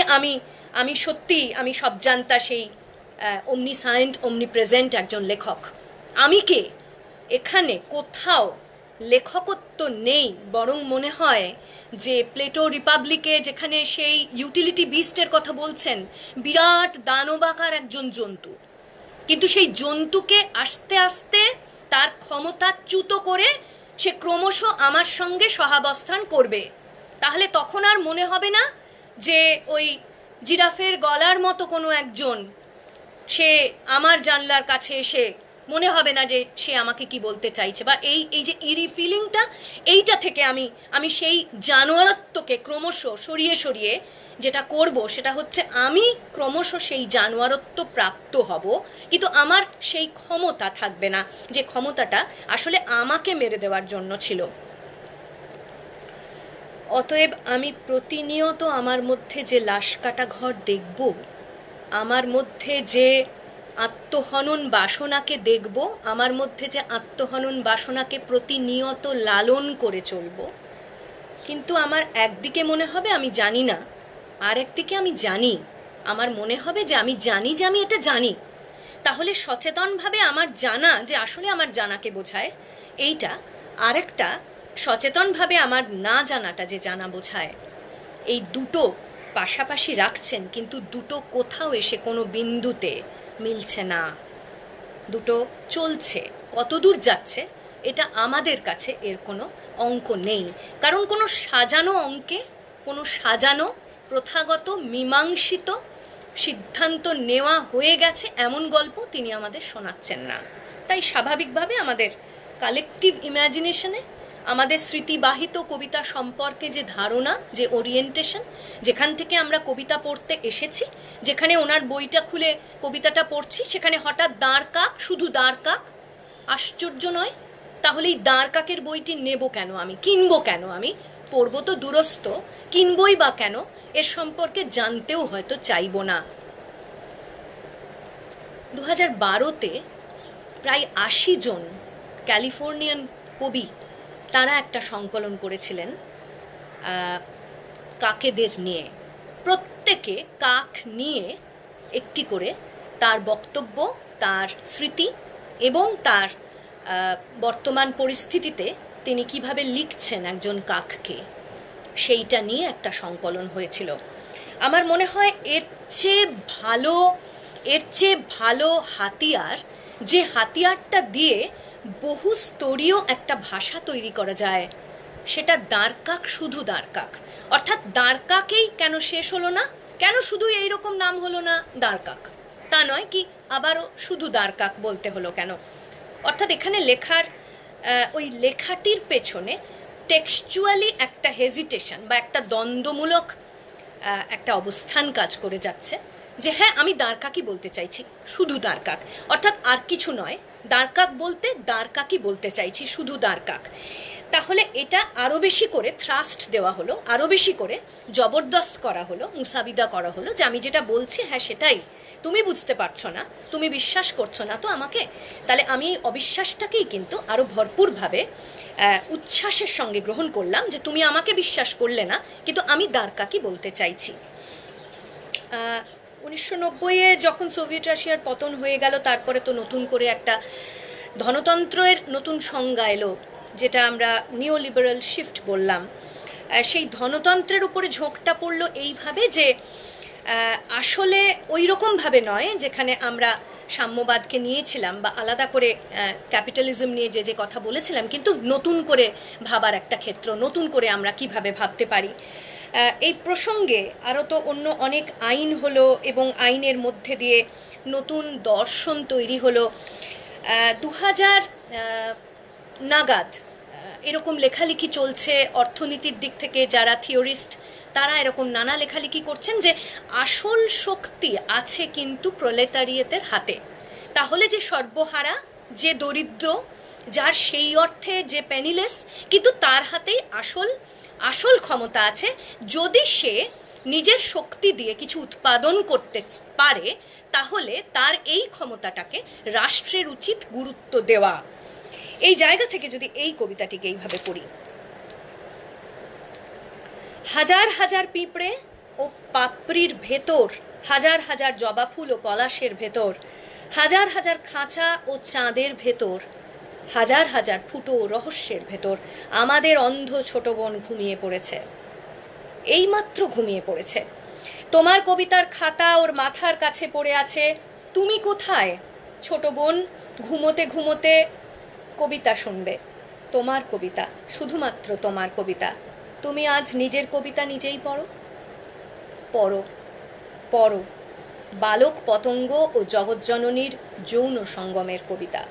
আমি সত্যি আমি সব জানতা সেই omniscient omnipresent একজন লেখক। আমি কে? এখানে কোথাও লেখকত্ব নেই, বরং মনে হয় যে প্লেটো রিপাবলিকে যেখানে সেই ইউটিলিটি বিস্টের কথা বলছেন, বিরাট দানবাকার একজন জন্তু, কিন্তু সেই জন্তুকে আস্তে আস্তে তার ক্ষমতাচ্যুত করে সে ক্রমশ আমার সঙ্গে সহাবস্থান করবে। তাহলে তখন আর মনে হবে না যে ওই জিরাফের গলার মতো কোনো একজন সে আমার জানলার কাছে এসে, মনে হবে না যে সে আমাকে কি বলতে চাইছে, বা এই যে ইরি ফিলিংটা, এইটা থেকে আমি সেই জানোয়ারত্বকে ক্রমশ সরিয়ে যেটা করব সেটা হচ্ছে আমি ক্রমশ সেই জানোয়ারত্ব প্রাপ্ত হব, কিন্তু আমার সেই ক্ষমতা থাকবে না, যে ক্ষমতাটা আসলে আমাকে মেরে দেওয়ার জন্য ছিল। অতএব আমি প্রতিনিয়ত আমার মধ্যে যে লাশ কাটা ঘর দেখব, আমার মধ্যে যে আত্মহনন বাসনাকে দেখব, আমার মধ্যে যে আত্মহনন বাসনাকে প্রতিনিয়ত লালন করে চলব, কিন্তু আমার একদিকে মনে হবে আমি জানি না, আর একদিকে আমি জানি। আমার মনে হবে যে আমি জানি যে আমি এটা জানি, তাহলে সচেতনভাবে আমার জানা যে আসলে আমার জানাকে বোঝায় এইটা, আরেকটা সচেতনভাবে আমার না জানাটা যে জানা বোঝায়, এই দুটো পাশাপাশি রাখছেন, কিন্তু দুটো কোথাও এসে কোনো বিন্দুতে মিলছে না, দুটো চলছে, কত দূর যাচ্ছে এটা আমাদের কাছে এর কোনো অঙ্ক নেই। কারণ কোনো সাজানো অঙ্কে, কোনো সাজানো প্রথাগত মীমাংসিত সিদ্ধান্ত নেওয়া হয়ে গেছে এমন গল্প তিনি আমাদের শোনাচ্ছেন না। তাই স্বাভাবিকভাবে আমাদের কালেকটিভ ইম্যাজিনেশনে আমাদের স্মৃতিবাহিত কবিতা সম্পর্কে যে ধারণা, যে ওরিয়েন্টেশন, যেখান থেকে আমরা কবিতা পড়তে এসেছি, যেখানে ওনার বইটা খুলে কবিতাটা পড়ছি, সেখানে হঠাৎ দাঁড় কাক, শুধু দাঁড় কাক, আশ্চর্য নয়? তাহলে এই দাঁড় কাকের বইটি নেব কেন আমি, কিনবো কেন আমি? পড়বো তো দূরস্থ, কিনবই বা কেন? এর সম্পর্কে জানতেও হয়তো চাইব না। 2012-তে প্রায় 80 জন ক্যালিফোর্নিয়ান কবি তারা একটা সংকলন করেছিলেন কাকেদের নিয়ে। প্রত্যেকে কাক নিয়ে একটি করে তার বক্তব্য, তার স্মৃতি এবং তার বর্তমান পরিস্থিতিতে তিনি কিভাবে লিখছেন একজন কাককে, সেইটা নিয়ে একটা সংকলন হয়েছিল। আমার মনে হয় এর চেয়ে ভালো হাতিয়ার, যে হাতিয়ারটা দিয়ে বহু স্তরীয় একটা ভাষা তৈরি করা যায়, সেটা দাঁড় কাক, শুধু দাঁড় কাক। অর্থাৎ দাঁড় কাকেই কেন শেষ হলো না, কেন শুধু এইরকম নাম হলো না দাঁড় কাক, তা নয় কি আবারও শুধু দাঁড় কাক বলতে হলো কেন? অর্থাৎ এখানে লেখার ওই লেখাটির পেছনে টেক্সচুয়ালি একটা হেজিটেশন বা একটা দ্বন্দ্বমূলক একটা অবস্থান কাজ করে যাচ্ছে, যে হ্যাঁ আমি দাঁড় কাকই বলতে চাইছি, শুধু দাঁড় কাক, অর্থাৎ আর কিছু নয়, দাঁড় কাক বলতে দাঁড় কাকই বলতে চাইছি, শুধু দাঁড় কাক। তাহলে এটা আরো বেশি করে থ্রাস্ট দেওয়া হলো, আরো বেশি করে জবরদস্ত করা হলো, মুসাবিদা করা হলো, যে আমি যেটা বলছি হ্যাঁ সেটাই, তুমি বুঝতে পারছো না, তুমি বিশ্বাস করছো না তো আমাকে, তাহলে আমি এই অবিশ্বাসটাকেই কিন্তু আরো ভরপুরভাবে উচ্ছ্বাসের সঙ্গে গ্রহণ করলাম, যে তুমি আমাকে বিশ্বাস করলে না, কিন্তু আমি দাঁড় কাকই বলতে চাইছি। 1990-এ যখন সোভিয়েত রাশিয়ার পতন হয়ে গেল, তারপরে তো নতুন করে একটা ধনতন্ত্রের নতুন সংজ্ঞা এলো, যেটা আমরা নিও লিবারাল শিফট বললাম। সেই ধনতন্ত্রের উপরে ঝোঁকটা পড়লো এইভাবে যে আসলে ওই রকমভাবে নয় যেখানে আমরা সাম্যবাদকে নিয়েছিলাম বা আলাদা করে ক্যাপিটালিজম নিয়ে যে কথা বলেছিলাম, কিন্তু নতুন করে ভাবার একটা ক্ষেত্র, নতুন করে আমরা কিভাবে ভাবতে পারি। এই প্রসঙ্গে আরও তো অন্য অনেক আইন হলো এবং আইনের মধ্যে দিয়ে নতুন দর্শন তৈরি হলো। 2000 নাগাদ এরকম লেখালেখি চলছে অর্থনীতির দিক থেকে, যারা থিওরিস্ট তারা এরকম নানা লেখালেখি করছেন যে আসল শক্তি আছে কিন্তু প্রলেতারিয়েতের হাতে। তাহলে যে সর্বহারা, যে দরিদ্র, যার সেই অর্থে যে পেনিলেস, কিন্তু তার হাতেই আসল ক্ষমতা আছে, যদি সে নিজের শক্তি দিয়ে কিছু উৎপাদন করতে পারে, তাহলে তার এই ক্ষমতাটাকে রাষ্ট্রের উচিত গুরুত্ব দেওয়া। এই জায়গা থেকে যদি এই কবিতাটিকে এইভাবে পড়ি, হাজার হাজার পিঁপড়ে ও পাপড়ির ভেতর, হাজার হাজার জবা ফুল ও পলাশের ভেতর, হাজার হাজার খাঁচা ও চাঁদের ভেতর, হাজার হাজার ফুটো রহস্যের ভেতর আমাদের অন্ধ ছোট বোন ঘুমিয়ে পড়েছে, এইমাত্র ঘুমিয়ে পড়েছে। তোমার কবিতার খাতা ওর মাথার কাছে পড়ে আছে, তুমি কোথায় ছোট বোন? ঘুমোতে ঘুমোতে কবিতা শুনবে, তোমার কবিতা, শুধুমাত্র তোমার কবিতা। তুমি আজ নিজের কবিতা নিজেই পড়ো, পড়ো, পড়ো, বালক পতঙ্গ ও জগজ্জননীর যৌন সঙ্গমের কবিতা।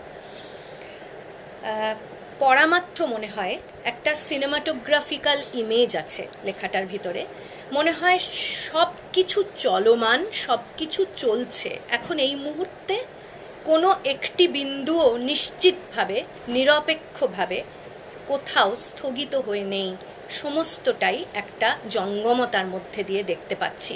পড়া মাত্র মনে হয় একটা সিনেমাটোগ্রাফিক্যাল ইমেজ আছে লেখাটার ভিতরে, মনে হয় সব কিছু চলমান, সব কিছু চলছে, এখন এই মুহূর্তে কোনো একটি বিন্দুও নিশ্চিতভাবে, নিরপেক্ষভাবে কোথাও স্থগিত হয়ে নেই, সমস্তটাই একটা জঙ্গমতার মধ্যে দিয়ে দেখতে পাচ্ছি।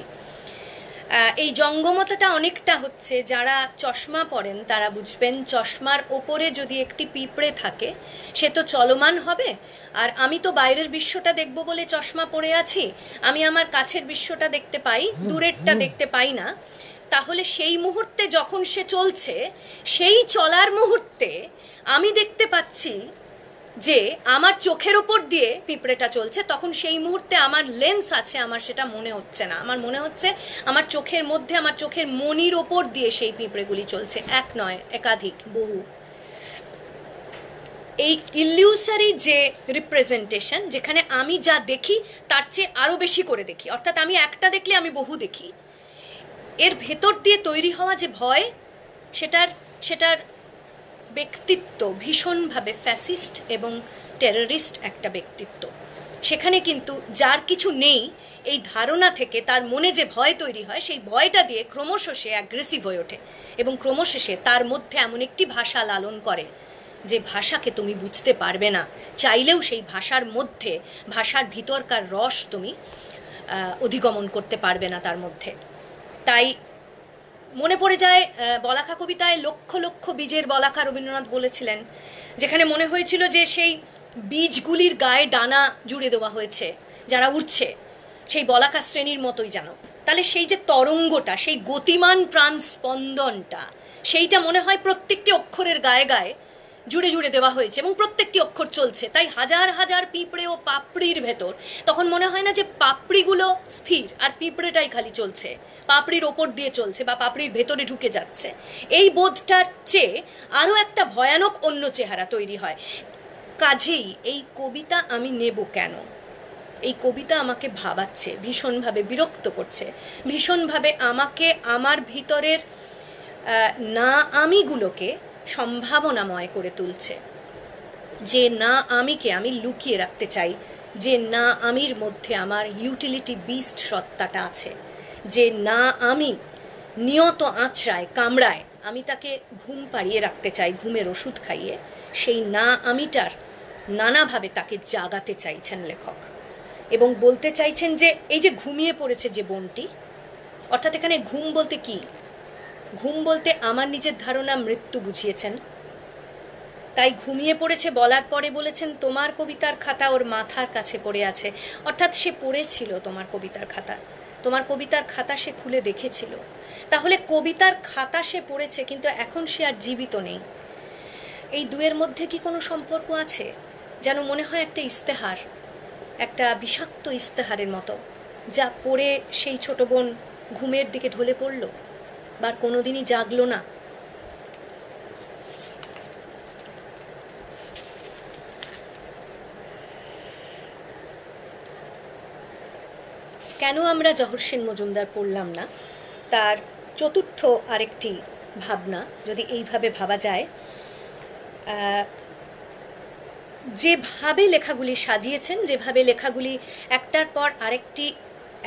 এই জঙ্গমতাটা অনেকটা হচ্ছে, যারা চশমা পরেন তারা বুঝবেন, চশমার ওপরে যদি একটি পিঁপড়ে থাকে সে তো চলমান হবে, আর আমি তো বাইরের বিশ্বটা দেখব বলে চশমা পরে আছি, আমি আমার কাছের বিশ্বটা দেখতে পাই, দূরেরটা দেখতে পাই না। তাহলে সেই মুহূর্তে যখন সে চলছে, সেই চলার মুহূর্তে আমি দেখতে পাচ্ছি যে আমার চোখের ওপর দিয়ে পিঁপড়েটা চলছে, তখন সেই মুহূর্তে আমার লেন্স আছে, আমার সেটা মনে হচ্ছে না, আমার মনে হচ্ছে আমার চোখের মধ্যে, আমার চোখের মনির ওপর দিয়ে সেই পিঁপড়েগুলি চলছে, এক নয় একাধিক, বহু। এই ইলিউসারি যে রিপ্রেজেন্টেশন, যেখানে আমি যা দেখি তার চেয়ে আরো বেশি করে দেখি, অর্থাৎ আমি একটা দেখলে আমি বহু দেখি, এর ভেতর দিয়ে তৈরি হওয়া যে ভয়, সেটার সেটার ব্যক্তিত্ব ভীষণভাবে ফ্যাসিস্ট এবং টেররিস্ট একটা ব্যক্তিত্ব। সেখানে কিন্তু যার কিছু নেই এই ধারণা থেকে তার মনে যে ভয় তৈরি হয়, সেই ভয়টা দিয়ে ক্রমশ সে অ্যাগ্রেসিভ হয়ে ওঠে এবং ক্রমশ সে তার মধ্যে এমন একটি ভাষা লালন করে যে ভাষাকে তুমি বুঝতে পারবে না, চাইলেও সেই ভাষার মধ্যে, ভাষার ভিতরকার রস তুমি অধিগমন করতে পারবে না তার মধ্যে। তাই মনে পড়ে যায় বলাকা কবিতায় লক্ষ লক্ষ বীজের বলাকা রবীন্দ্রনাথ বলেছিলেন, যেখানে মনে হয়েছিল যে সেই বীজগুলির গায়ে ডানা জুড়ে দেওয়া হয়েছে, যারা উঠছে সেই বলাকা শ্রেণীর মতোই যেন। তাহলে সেই যে তরঙ্গটা, সেই গতিমান প্রাণ স্পন্দনটা, সেইটা মনে হয় প্রত্যেকটি অক্ষরের গায়ে গায়ে জুড়ে জুড়ে দেওয়া হয়েছে এবং প্রত্যেকটি অক্ষর চলছে। তাই হাজার হাজার পিঁপড়ে ও পাপড়ির ভেতর তখন মনে হয় না যে পাপড়িগুলো স্থির আর পিঁপড়েটাই খালি চলছে, পাপড়ির ওপর দিয়ে চলছে বা পাপড়ির ভেতরে ঢুকে যাচ্ছে। এই বোধটার চেয়ে আরও একটা ভয়ানক অন্য চেহারা তৈরি হয়। কাজেই এই কবিতা আমি নেব কেন? এই কবিতা আমাকে ভাবাচ্ছে, ভীষণভাবে বিরক্ত করছে, ভীষণভাবে আমাকে আমার ভিতরের না আমিগুলোকে সম্ভাবনাময় করে তুলছে। যে না আমিকে আমি লুকিয়ে রাখতে চাই, যে না আমির মধ্যে আমার ইউটিলিটি বিস্ট সত্তাটা আছে, যে না আমি নিয়ত আঁচড়ায় কামড়ায়, আমি তাকে ঘুম পাড়িয়ে রাখতে চাই ঘুমের ওষুধ খাইয়ে। সেই না আমিটার নানাভাবে তাকে জাগাতে চাইছেন লেখক এবং বলতে চাইছেন যে এই যে ঘুমিয়ে পড়েছে যে বনটি, অর্থাৎ এখানে ঘুম বলতে কি? ঘুম বলতে আমার নিজের ধারণা মৃত্যু বুঝিয়েছেন। তাই ঘুমিয়ে পড়েছে বলার পরে বলেছেন তোমার কবিতার খাতা ওর মাথার কাছে পড়ে আছে, অর্থাৎ সে পড়েছিল তোমার কবিতার খাতা, তোমার কবিতার খাতা সে খুলে দেখেছিল। তাহলে কবিতার খাতা সে পড়েছে, কিন্তু এখন সে আর জীবিত নেই। এই দুয়ের মধ্যে কি কোনো সম্পর্ক আছে? যেন মনে হয় একটা ইস্তেহার, একটা বিষাক্ত ইস্তেহারের মতো, যা পড়ে সেই ছোট বোন ঘুমের দিকে ঢলে পড়ল, বা কোনোদিনই জাগলো না। কেন আমরা জহর সেন মজুমদার পড়লাম না, তার চতুর্থ আরেকটি ভাবনা, যদি এইভাবে ভাবা যায়, যেভাবে লেখাগুলি সাজিয়েছেন, যেভাবে লেখাগুলি একটার পর আরেকটি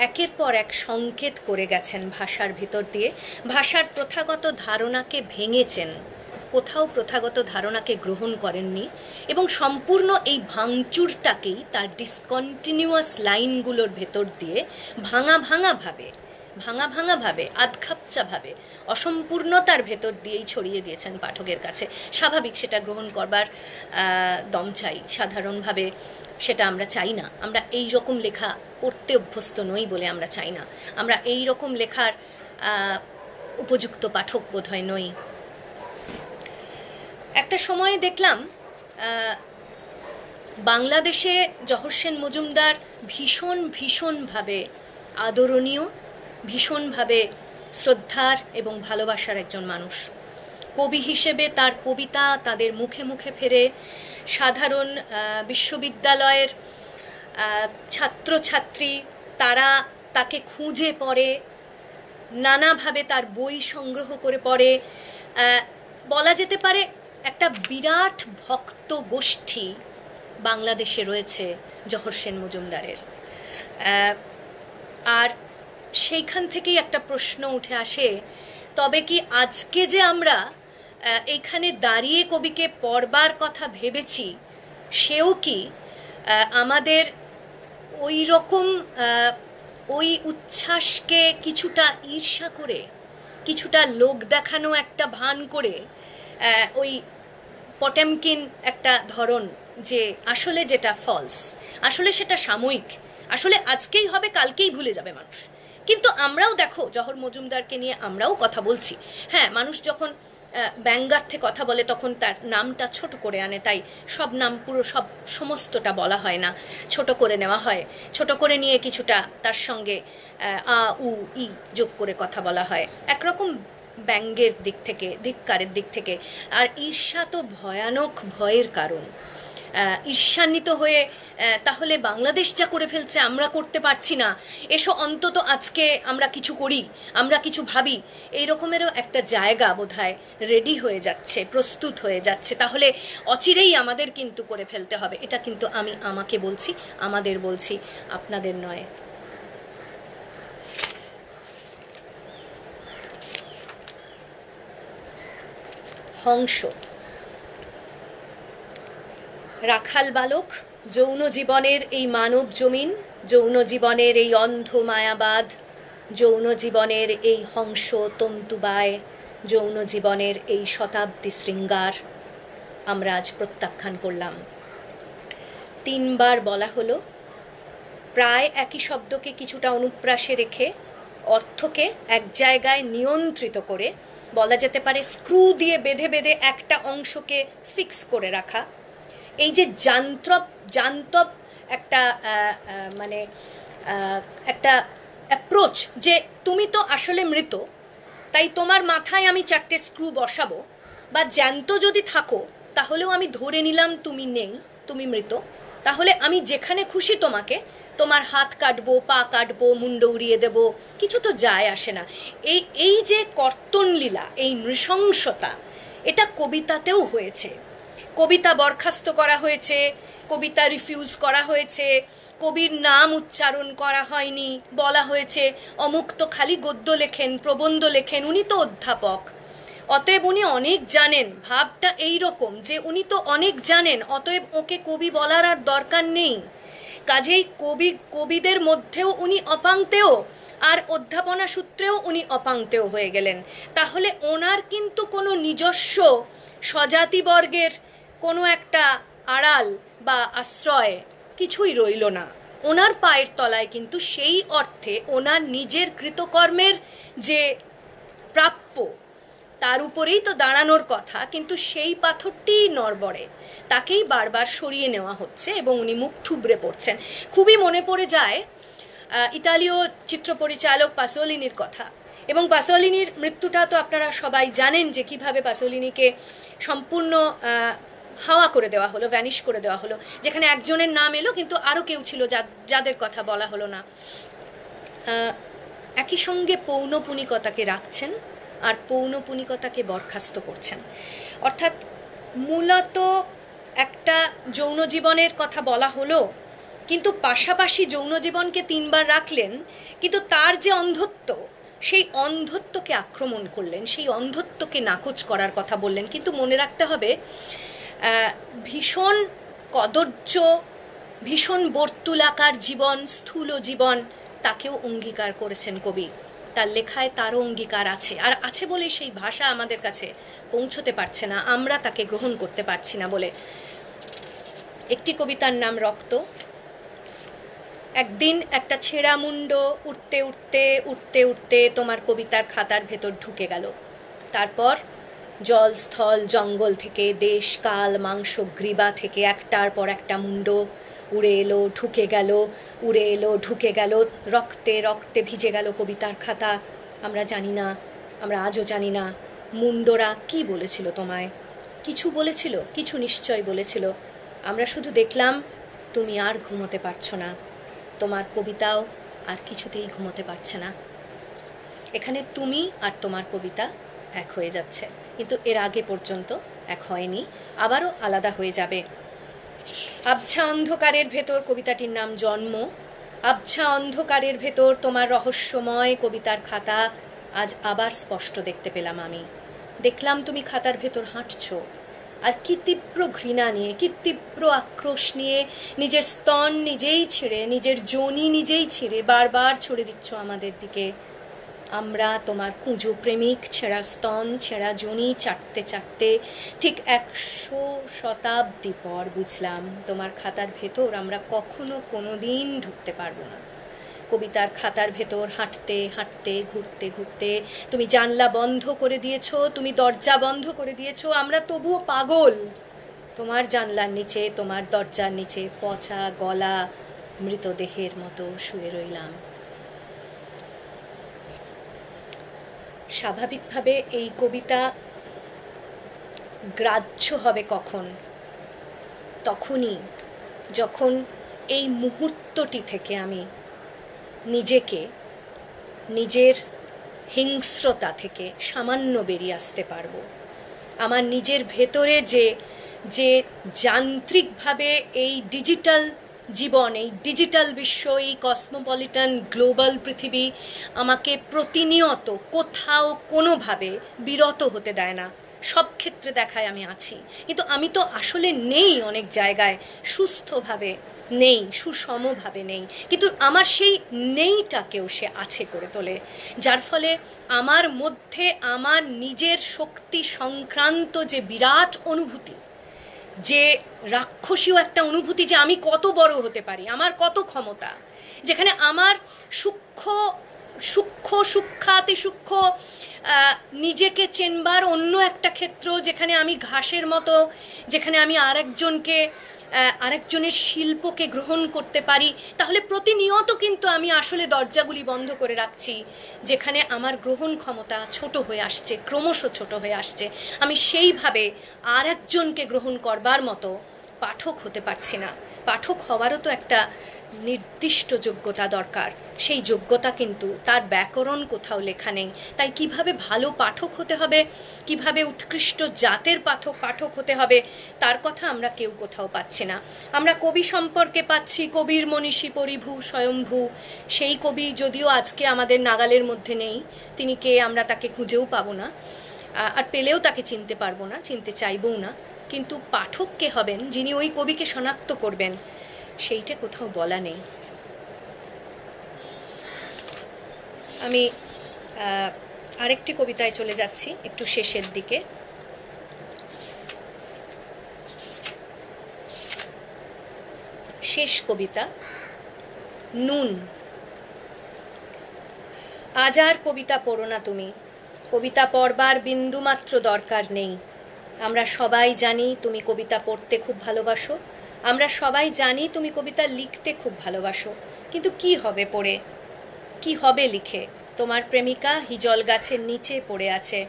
একের পর এক সংকেত করে গেছেন ভাষার ভিতর দিয়ে, ভাষার প্রথাগত ধারণাকে ভেঙেছেন, কোথাও প্রথাগত ধারণাকে গ্রহণ করেননি এবং সম্পূর্ণ এই ভাঙচুরটাকেই তার ডিসকন্টিনিউয়াস লাইনগুলোর ভেতর দিয়ে ভাঙা ভাঙাভাবে আধখাপচাভাবে অসম্পূর্ণতার ভেতর দিয়েই ছড়িয়ে দিয়েছেন পাঠকের কাছে। স্বাভাবিক, সেটা গ্রহণ করবার দম চাই, সাধারণভাবে সেটা আমরা চাই না। আমরা এই রকম লেখা পড়তে অভ্যস্ত নই বলে আমরা চাই না, আমরা এই রকম লেখার উপযুক্ত পাঠক বোধহয় নই। একটা সময় দেখলাম বাংলাদেশে জহর সেন মজুমদার ভীষণভাবে আদরণীয়, ভীষণভাবে শ্রদ্ধার এবং ভালোবাসার একজন মানুষ। কবি হিসেবে তার কবিতা তাদের মুখে মুখে ফেরে, সাধারণ বিশ্ববিদ্যালয়ের ছাত্রছাত্রী তারা তাকে খুঁজে পড়ে, নানাভাবে তার বই সংগ্রহ করে পড়ে। বলা যেতে পারে একটা বিরাট ভক্ত গোষ্ঠী বাংলাদেশে রয়েছে জহর সেন মজুমদারের। আর সেইখান থেকেই একটা প্রশ্ন উঠে আসে, তবে কি আজকে যে আমরা এইখানে দাঁড়িয়ে কবিকে পড়বার কথা ভেবেছি, সেও কি আমাদের ওই রকম ওই উচ্ছ্বাসকে কিছুটা ঈর্ষা করে, কিছুটা লোক দেখানো একটা ভান করে, ওই পটেমকিন একটা ধরন, যে আসলে যেটা ফলস, আসলে সেটা সাময়িক, আসলে আজকেই হবে কালকেই ভুলে যাবে মানুষ। কিন্তু আমরাও দেখো জহর মজুমদারকে নিয়ে আমরাও কথা বলছি। হ্যাঁ, মানুষ যখন ব্যঙ্গার্থে কথা বলে তখন তার নামটা ছোট করে আনে, তাই সব নাম পুরো সমস্তটা বলা হয় না, ছোট করে নেওয়া হয়, ছোট করে নিয়ে কিছুটা তার সঙ্গে আ উ ই যোগ করে কথা বলা হয়, একরকম ব্যঙ্গের দিক থেকে, ধিক্কারের দিক থেকে। আর ঈর্ষা তো ভয়ানক ভয়ের কারণ। ঈর্ষান্বিত হয়ে তাহলে বাংলাদেশ যা করে ফেলছে আমরা করতে পারছি না, এসো অন্তত আজকে আমরা কিছু করি, আমরা কিছু ভাবি, এই রকমেরও একটা জায়গা বোধহয় রেডি হয়ে যাচ্ছে, প্রস্তুত হয়ে যাচ্ছে। তাহলে অচিরেই আমাদের কিন্তু করে ফেলতে হবে। এটা কিন্তু আমি আমাকে বলছি, আমাদের বলছি, আপনাদের নয়। হংস, রাখাল বালক, যৌন জীবনের এই মানব জমিন, যৌন জীবনের এই অন্ধ মায়াবাদ, যৌন জীবনের এই হংস তন্তুবায়, যৌন জীবনের এই শতাব্দী শৃঙ্গার আমরা আজ প্রত্যাখ্যান করলাম। 3 বার বলা হলো, প্রায় একই শব্দকে কিছুটা অনুপ্রাসে রেখে অর্থকে এক জায়গায় নিয়ন্ত্রিত করে, বলা যেতে পারে স্ক্রু দিয়ে বেঁধে বেঁধে একটা অংশকে ফিক্স করে রাখা। এই যে জান্তব একটা মানে একটা অ্যাপ্রোচ, যে তুমি তো আসলে মৃত, তাই তোমার মাথায় আমি 4টে স্ক্রু বসাবো, বা জ্যান্ত যদি থাকো তাহলেও আমি ধরে নিলাম তুমি নেই, তুমি মৃত, তাহলে আমি যেখানে খুশি তোমাকে, তোমার হাত কাটবো, পা কাটবো, মুন্ড উড়িয়ে দেব, কিছু তো যায় আসে না। এই যে কর্তনলীলা, এই নৃশংসতা, এটা কবিতাতেও হয়েছে। কবিতা বরখাস্ত করা হয়েছে, কবিতা রিফিউজ করা হয়েছে, কবির নাম উচ্চারণ করা হয়নি, বলা হয়েছে অমুক তো খালি গদ্য লেখেন, প্রবন্ধ লেখেন, উনি তো অধ্যাপক, অতএব উনি অনেক জানেন। ভাবটা এই রকম যে উনি তো অনেক জানেন, অতএব ওকে কবি বলার আর দরকার নেই। কাজেই কবিদের মধ্যেও উনি অপাংতেও, আর অধ্যাপনা সূত্রেও উনি অপাংতেও হয়ে গেলেন। তাহলে ওনার কিন্তু কোনো নিজস্ব স্বজাতিবর্গের কোনো একটা আড়াল বা আশ্রয় কিছুই রইল না। ওনার পায়ের তলায় কিন্তু সেই অর্থে ওনার নিজের কৃতকর্মের যে প্রাপ্য, তার উপরেই তো দাঁড়ানোর কথা, কিন্তু সেই পাথরটিই নড়বড়ে, তাকেই বারবার সরিয়ে নেওয়া হচ্ছে এবং উনি মুখ থুবড়ে পড়ছেন। খুবই মনে পড়ে যায় ইতালীয় চিত্র পরিচালক পাসোলিনির কথা। এবং পাসোলিনির মৃত্যুটা তো আপনারা সবাই জানেন, যে কিভাবে পাসোলিনিকে সম্পূর্ণ হাওয়া করে দেওয়া হলো, ভ্যানিশ করে দেওয়া হলো, যেখানে একজনের নাম এলো কিন্তু আরও কেউ ছিল যাদের কথা বলা হলো না। একই সঙ্গে পৌনপুনিকতাকে রাখছেন আর পৌনপুনিকতাকে বরখাস্ত করছেন। অর্থাৎ মূলত একটা যৌন জীবনের কথা বলা হলো, কিন্তু পাশাপাশি যৌন জীবনকে 3 বার রাখলেন, কিন্তু তার যে অন্ধত্ব, সেই অন্ধত্বকে আক্রমণ করলেন, সেই অন্ধত্বকে নাকচ করার কথা বললেন। কিন্তু মনে রাখতে হবে, ভীষণ কদর্য, ভীষণ বর্তুলাকার জীবন, স্থূল জীবন, তাকেও অঙ্গীকার করেছেন কবি। তার লেখায় তারও অঙ্গীকার আছে, আর আছে বলেই সেই ভাষা আমাদের কাছে পৌঁছতে পারছে না, আমরা তাকে গ্রহণ করতে পারছি না বলে। একটি কবিতার নাম রক্ত। একদিন একটা ছেঁড়া মুন্ড উঠতে উঠতে উঠতে উঠতে তোমার কবিতার খাতার ভেতর ঢুকে গেল। তারপর জল, স্থল, জঙ্গল থেকে, দেশ, কাল, মাংস, গ্রীবা থেকে একটার পর একটা মুন্ড উড়ে এলো, ঢুকে গেল, উড়ে এলো, ঢুকে গেল, রক্তে রক্তে ভিজে গেল কবিতার খাতা। আমরা জানি না, আমরা আজও জানি না মুন্ডরা কি বলেছিল তোমায়। কিছু বলেছিল, কিছু নিশ্চয় বলেছিল। আমরা শুধু দেখলাম তুমি আর ঘুমোতে পারছো না, তোমার কবিতাও আর কিছুতেই ঘুমোতে পারছে না। এখানে তুমি আর তোমার কবিতা এক হয়ে যাচ্ছে, কিন্তু এর আগে পর্যন্ত এক হয়নি, আবারও আলাদা হয়ে যাবে। আবছা অন্ধকারের ভেতর কবিতাটির নাম জন্ম। আবছা অন্ধকারের ভেতর তোমার রহস্যময় কবিতার খাতা আজ আবার স্পষ্ট দেখতে পেলাম আমি। দেখলাম তুমি খাতার ভেতর হাঁটছো, আর কি তীব্র ঘৃণা নিয়ে, কি তীব্র আক্রোশ নিয়ে নিজের স্তন নিজেই ছিঁড়ে, নিজের যোনি নিজেই ছিঁড়ে বারবার ছড়ে দিচ্ছ আমাদের দিকে। আমরা তোমার কুঁজো প্রেমিক, ছেঁড়া স্তন, ছেঁড়া যোনি চাটতে চাটতে ঠিক 100 শতাব্দী পর বুঝলাম তোমার খাতার ভেতর আমরা কখনো কোনোদিন ঢুকতে পারবো না। কবিতার খাতার ভেতর হাঁটতে হাঁটতে, ঘুরতে ঘুরতে তুমি জানলা বন্ধ করে দিয়েছো, তুমি দরজা বন্ধ করে দিয়েছো, আমরা তবুও পাগল। তোমার জানলার নিচে, তোমার দরজার নিচে পচা গলা মৃতদেহের মতো শুয়ে রইলাম। স্বাভাবিকভাবে এই কবিতা গ্রাহ্য হবে কখন? তখনই যখন এই মুহূর্তটি থেকে আমি নিজেকে নিজের হিংস্রতা থেকে সামান্য বেরিয়ে আসতে পারবো। আমার নিজের ভেতরে যে যে যান্ত্রিকভাবে এই ডিজিটাল জীবন, এই ডিজিটাল বিশ্ব, এই কসমোপলিটন গ্লোবাল পৃথিবী আমাকে প্রতিনিয়ত কোথাও কোনোভাবে বিরত হতে দেয় না। সব ক্ষেত্রে দেখায় আমি আছি, কিন্তু আমি তো আসলে নেই, অনেক জায়গায় সুস্থভাবে নেই, সুষমভাবে নেই, কিন্তু আমার সেই নেইটাকেও সে আছে করে তোলে, যার ফলে আমার মধ্যে আমার নিজের শক্তি সংক্রান্ত যে বিরাট অনুভূতি, যে রাক্ষসীয় একটা অনুভূতি যে আমি কত বড় হতে পারি, আমার কত ক্ষমতা, যেখানে আমার সূক্ষ্মাতি সূক্ষ্ম নিজেকে চেনবার অন্য একটা ক্ষেত্র, যেখানে আমি ঘাসের মতো, যেখানে আমি আরেকজনের শিল্পকে গ্রহণ করতে পারি, তাহলে প্রতিনিয়ত কিন্তু আমি আসলে দরজাগুলি বন্ধ করে রাখছি, যেখানে আমার গ্রহণ ক্ষমতা ছোট হয়ে আসছে, ক্রমশ ছোট হয়ে আসছে। আমি সেইভাবে আরেকজনকে গ্রহণ করবার মতো পাঠক হতে পারছি না। পাঠক হওয়ারও তো একটা নির্দিষ্ট যোগ্যতা দরকার, সেই যোগ্যতা কিন্তু তার ব্যাকরণ কোথাও লেখা নেই। তাই কিভাবে ভালো পাঠক হতে হবে, কিভাবে উৎকৃষ্ট জাতের পাঠক হতে হবে, তার কথা আমরা কেউ কোথাও পাচ্ছি না। আমরা কবি সম্পর্কে পাচ্ছি কবির মনীষী পরিভূ স্বয়ম্ভূ, সেই কবি যদিও আজকে আমাদের নাগালের মধ্যে নেই, তিনি কে আমরা তাকে খুঁজেও পাবো না, আর পেলেও তাকে চিনতে পারবো না, চিনতে চাইবও না। কিন্তু পাঠক কে হবেন, যিনি ওই কবিকে শনাক্ত করবেন, সেইটা কোথাও বলা নেই। আমি আরেকটি কবিতায় চলে যাচ্ছি একটু শেষের দিকে। শেষ কবিতা, নুন। আজ আর কবিতা পড়ো না তুমি, কবিতা পড়বার বিন্দুমাত্র দরকার নেই। আমরা সবাই জানি তুমি কবিতা পড়তে খুব ভালোবাসো, আমরা সবাই জানি তুমি কবিতা লিখতে খুব ভালোবাসো, কিন্তু কি হবে পড়ে, কি হবে লিখে? তোমার প্রেমিকা হিজল গাছের নিচে পড়ে আছে,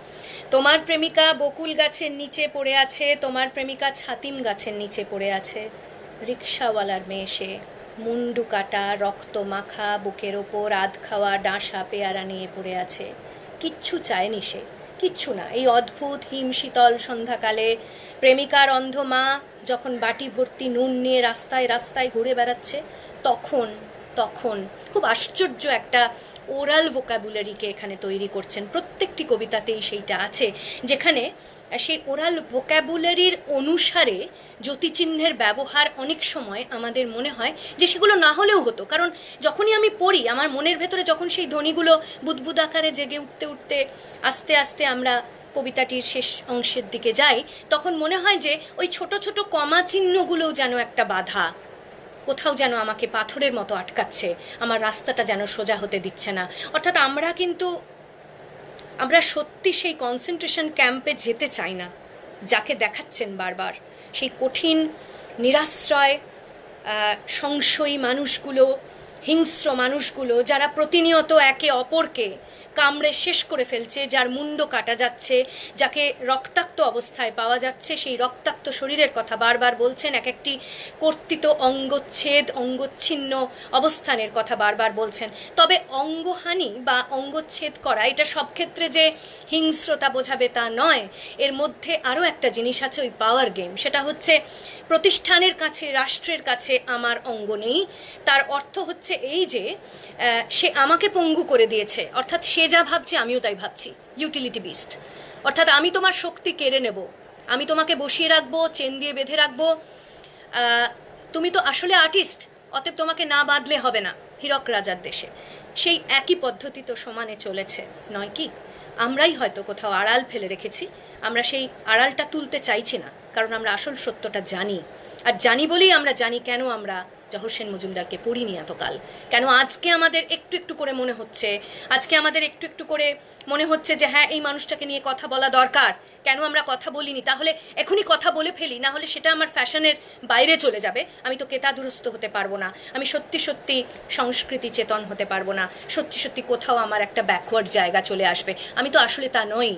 তোমার প্রেমিকা বকুল গাছের নিচে পড়ে আছে, তোমার প্রেমিকা ছাতিম গাছের নিচে পড়ে আছে। রিক্সাওয়ালার মেয়ে সে, মুন্ডু কাটা, রক্ত মাখা, বুকের ওপর আধ খাওয়া ডাঁশা পেয়ারা নিয়ে পড়ে আছে। কিচ্ছু চায়নি সে, কিচ্ছু না। এই অদ্ভুত হিম শীতল সন্ধ্যাকালে প্রেমিকার অন্ধ মা যখন বাটি ভর্তি নুন নিয়ে রাস্তায় রাস্তায় ঘুরে বেড়াচ্ছে, তখন খুব আশ্চর্য একটা ওরাল ভোকাবুলারিকে এখানে তৈরি করছেন। প্রত্যেকটি কবিতাতেই সেইটা আছে, যেখানে সেই ওরাল ভোকাবুলারির অনুসারে জ্যোতিচিহ্নের ব্যবহার অনেক সময় আমাদের মনে হয় যে সেগুলো না হলেও হতো, কারণ যখনই আমি পড়ি আমার মনের ভেতরে যখন সেই ধ্বনিগুলো বুদবুদ আকারে জেগে উঠতে উঠতে আস্তে আস্তে আমরা কবিতাটির শেষ অংশের দিকে যাই, তখন মনে হয় যে ওই ছোট ছোট কমা চিহ্নগুলোও যেন একটা বাধা, কোথাও যেন আমাকে পাথরের মতো আটকাচ্ছে, আমার রাস্তাটা যেন সোজা হতে দিচ্ছে না। অর্থাৎ আমরা সত্যি সেই কনসেন্ট্রেশন ক্যাম্পে যেতে চাই না, যাকে দেখাচ্ছেন বারবার, সেই কঠিন নিরাশ্রয় সংশয়ী মানুষগুলো, হিংস্র মানুষগুলো, যারা প্রতিনিয়ত একে অপরকে কামড়ে শেষ করে ফেলছে, যার মুন্ড কাটা যাচ্ছে, যাকে রক্তাক্ত অবস্থায় পাওয়া যাচ্ছে, সেই রক্তাক্ত শরীরের কথা বারবার বলছেন, এক একটি কর্তৃত অঙ্গচ্ছেদ অঙ্গচ্ছিন্ন অবস্থানের কথা বারবার বলছেন। তবে অঙ্গহানি বা অঙ্গচ্ছেদ করা এটা সব ক্ষেত্রে যে হিংস্রতা বোঝাবে তা নয়। এর মধ্যে আরও একটা জিনিস আছে, ওই পাওয়ার গেম। সেটা হচ্ছে প্রতিষ্ঠানের কাছে, রাষ্ট্রের কাছে আমার অঙ্গ নেই, তার অর্থ হচ্ছে এই যে সে আমাকে পঙ্গু করে দিয়েছে, অর্থাৎ সে যা ভাবছে আমিও তাই ভাবছি, ইউটিলিটি বিস্ট। অর্থাৎ আমি তোমার শক্তি কেড়ে নেব, আমি তোমাকে বসিয়ে রাখবো, চেন দিয়ে বেঁধে রাখবো, তুমি তো আসলে আর্টিস্ট, অতএব তোমাকে না বাঁধলে হবে না, হীরক রাজার দেশে। সেই একই পদ্ধতি তো সমানে চলেছে, নয় কি? আমরাই হয়তো কোথাও আড়াল ফেলে রেখেছি, আমরা সেই আড়ালটা তুলতে চাইছি না, কারণ আমরা আসল সত্যটা জানি। আর জানি বলেই আমরা জানি কেন আমরা জহর সেন মজুমদারকে পড়িনি এতকাল, কেন আজকে আমাদের একটু একটু করে মনে হচ্ছে, যে হ্যাঁ এই মানুষটাকে নিয়ে কথা বলা দরকার, কেন আমরা কথা বলিনি? তাহলে এখনই কথা বলে ফেলি, না হলে সেটা আমার ফ্যাশনের বাইরে চলে যাবে, আমি তো কেতাদুরস্ত হতে পারবো না, আমি সত্যি সত্যি সংস্কৃতি চেতন হতে পারবো না, সত্যি সত্যি কোথাও আমার একটা ব্যাকওয়ার্ড জায়গা চলে আসবে। আমি তো আসলে তা নই,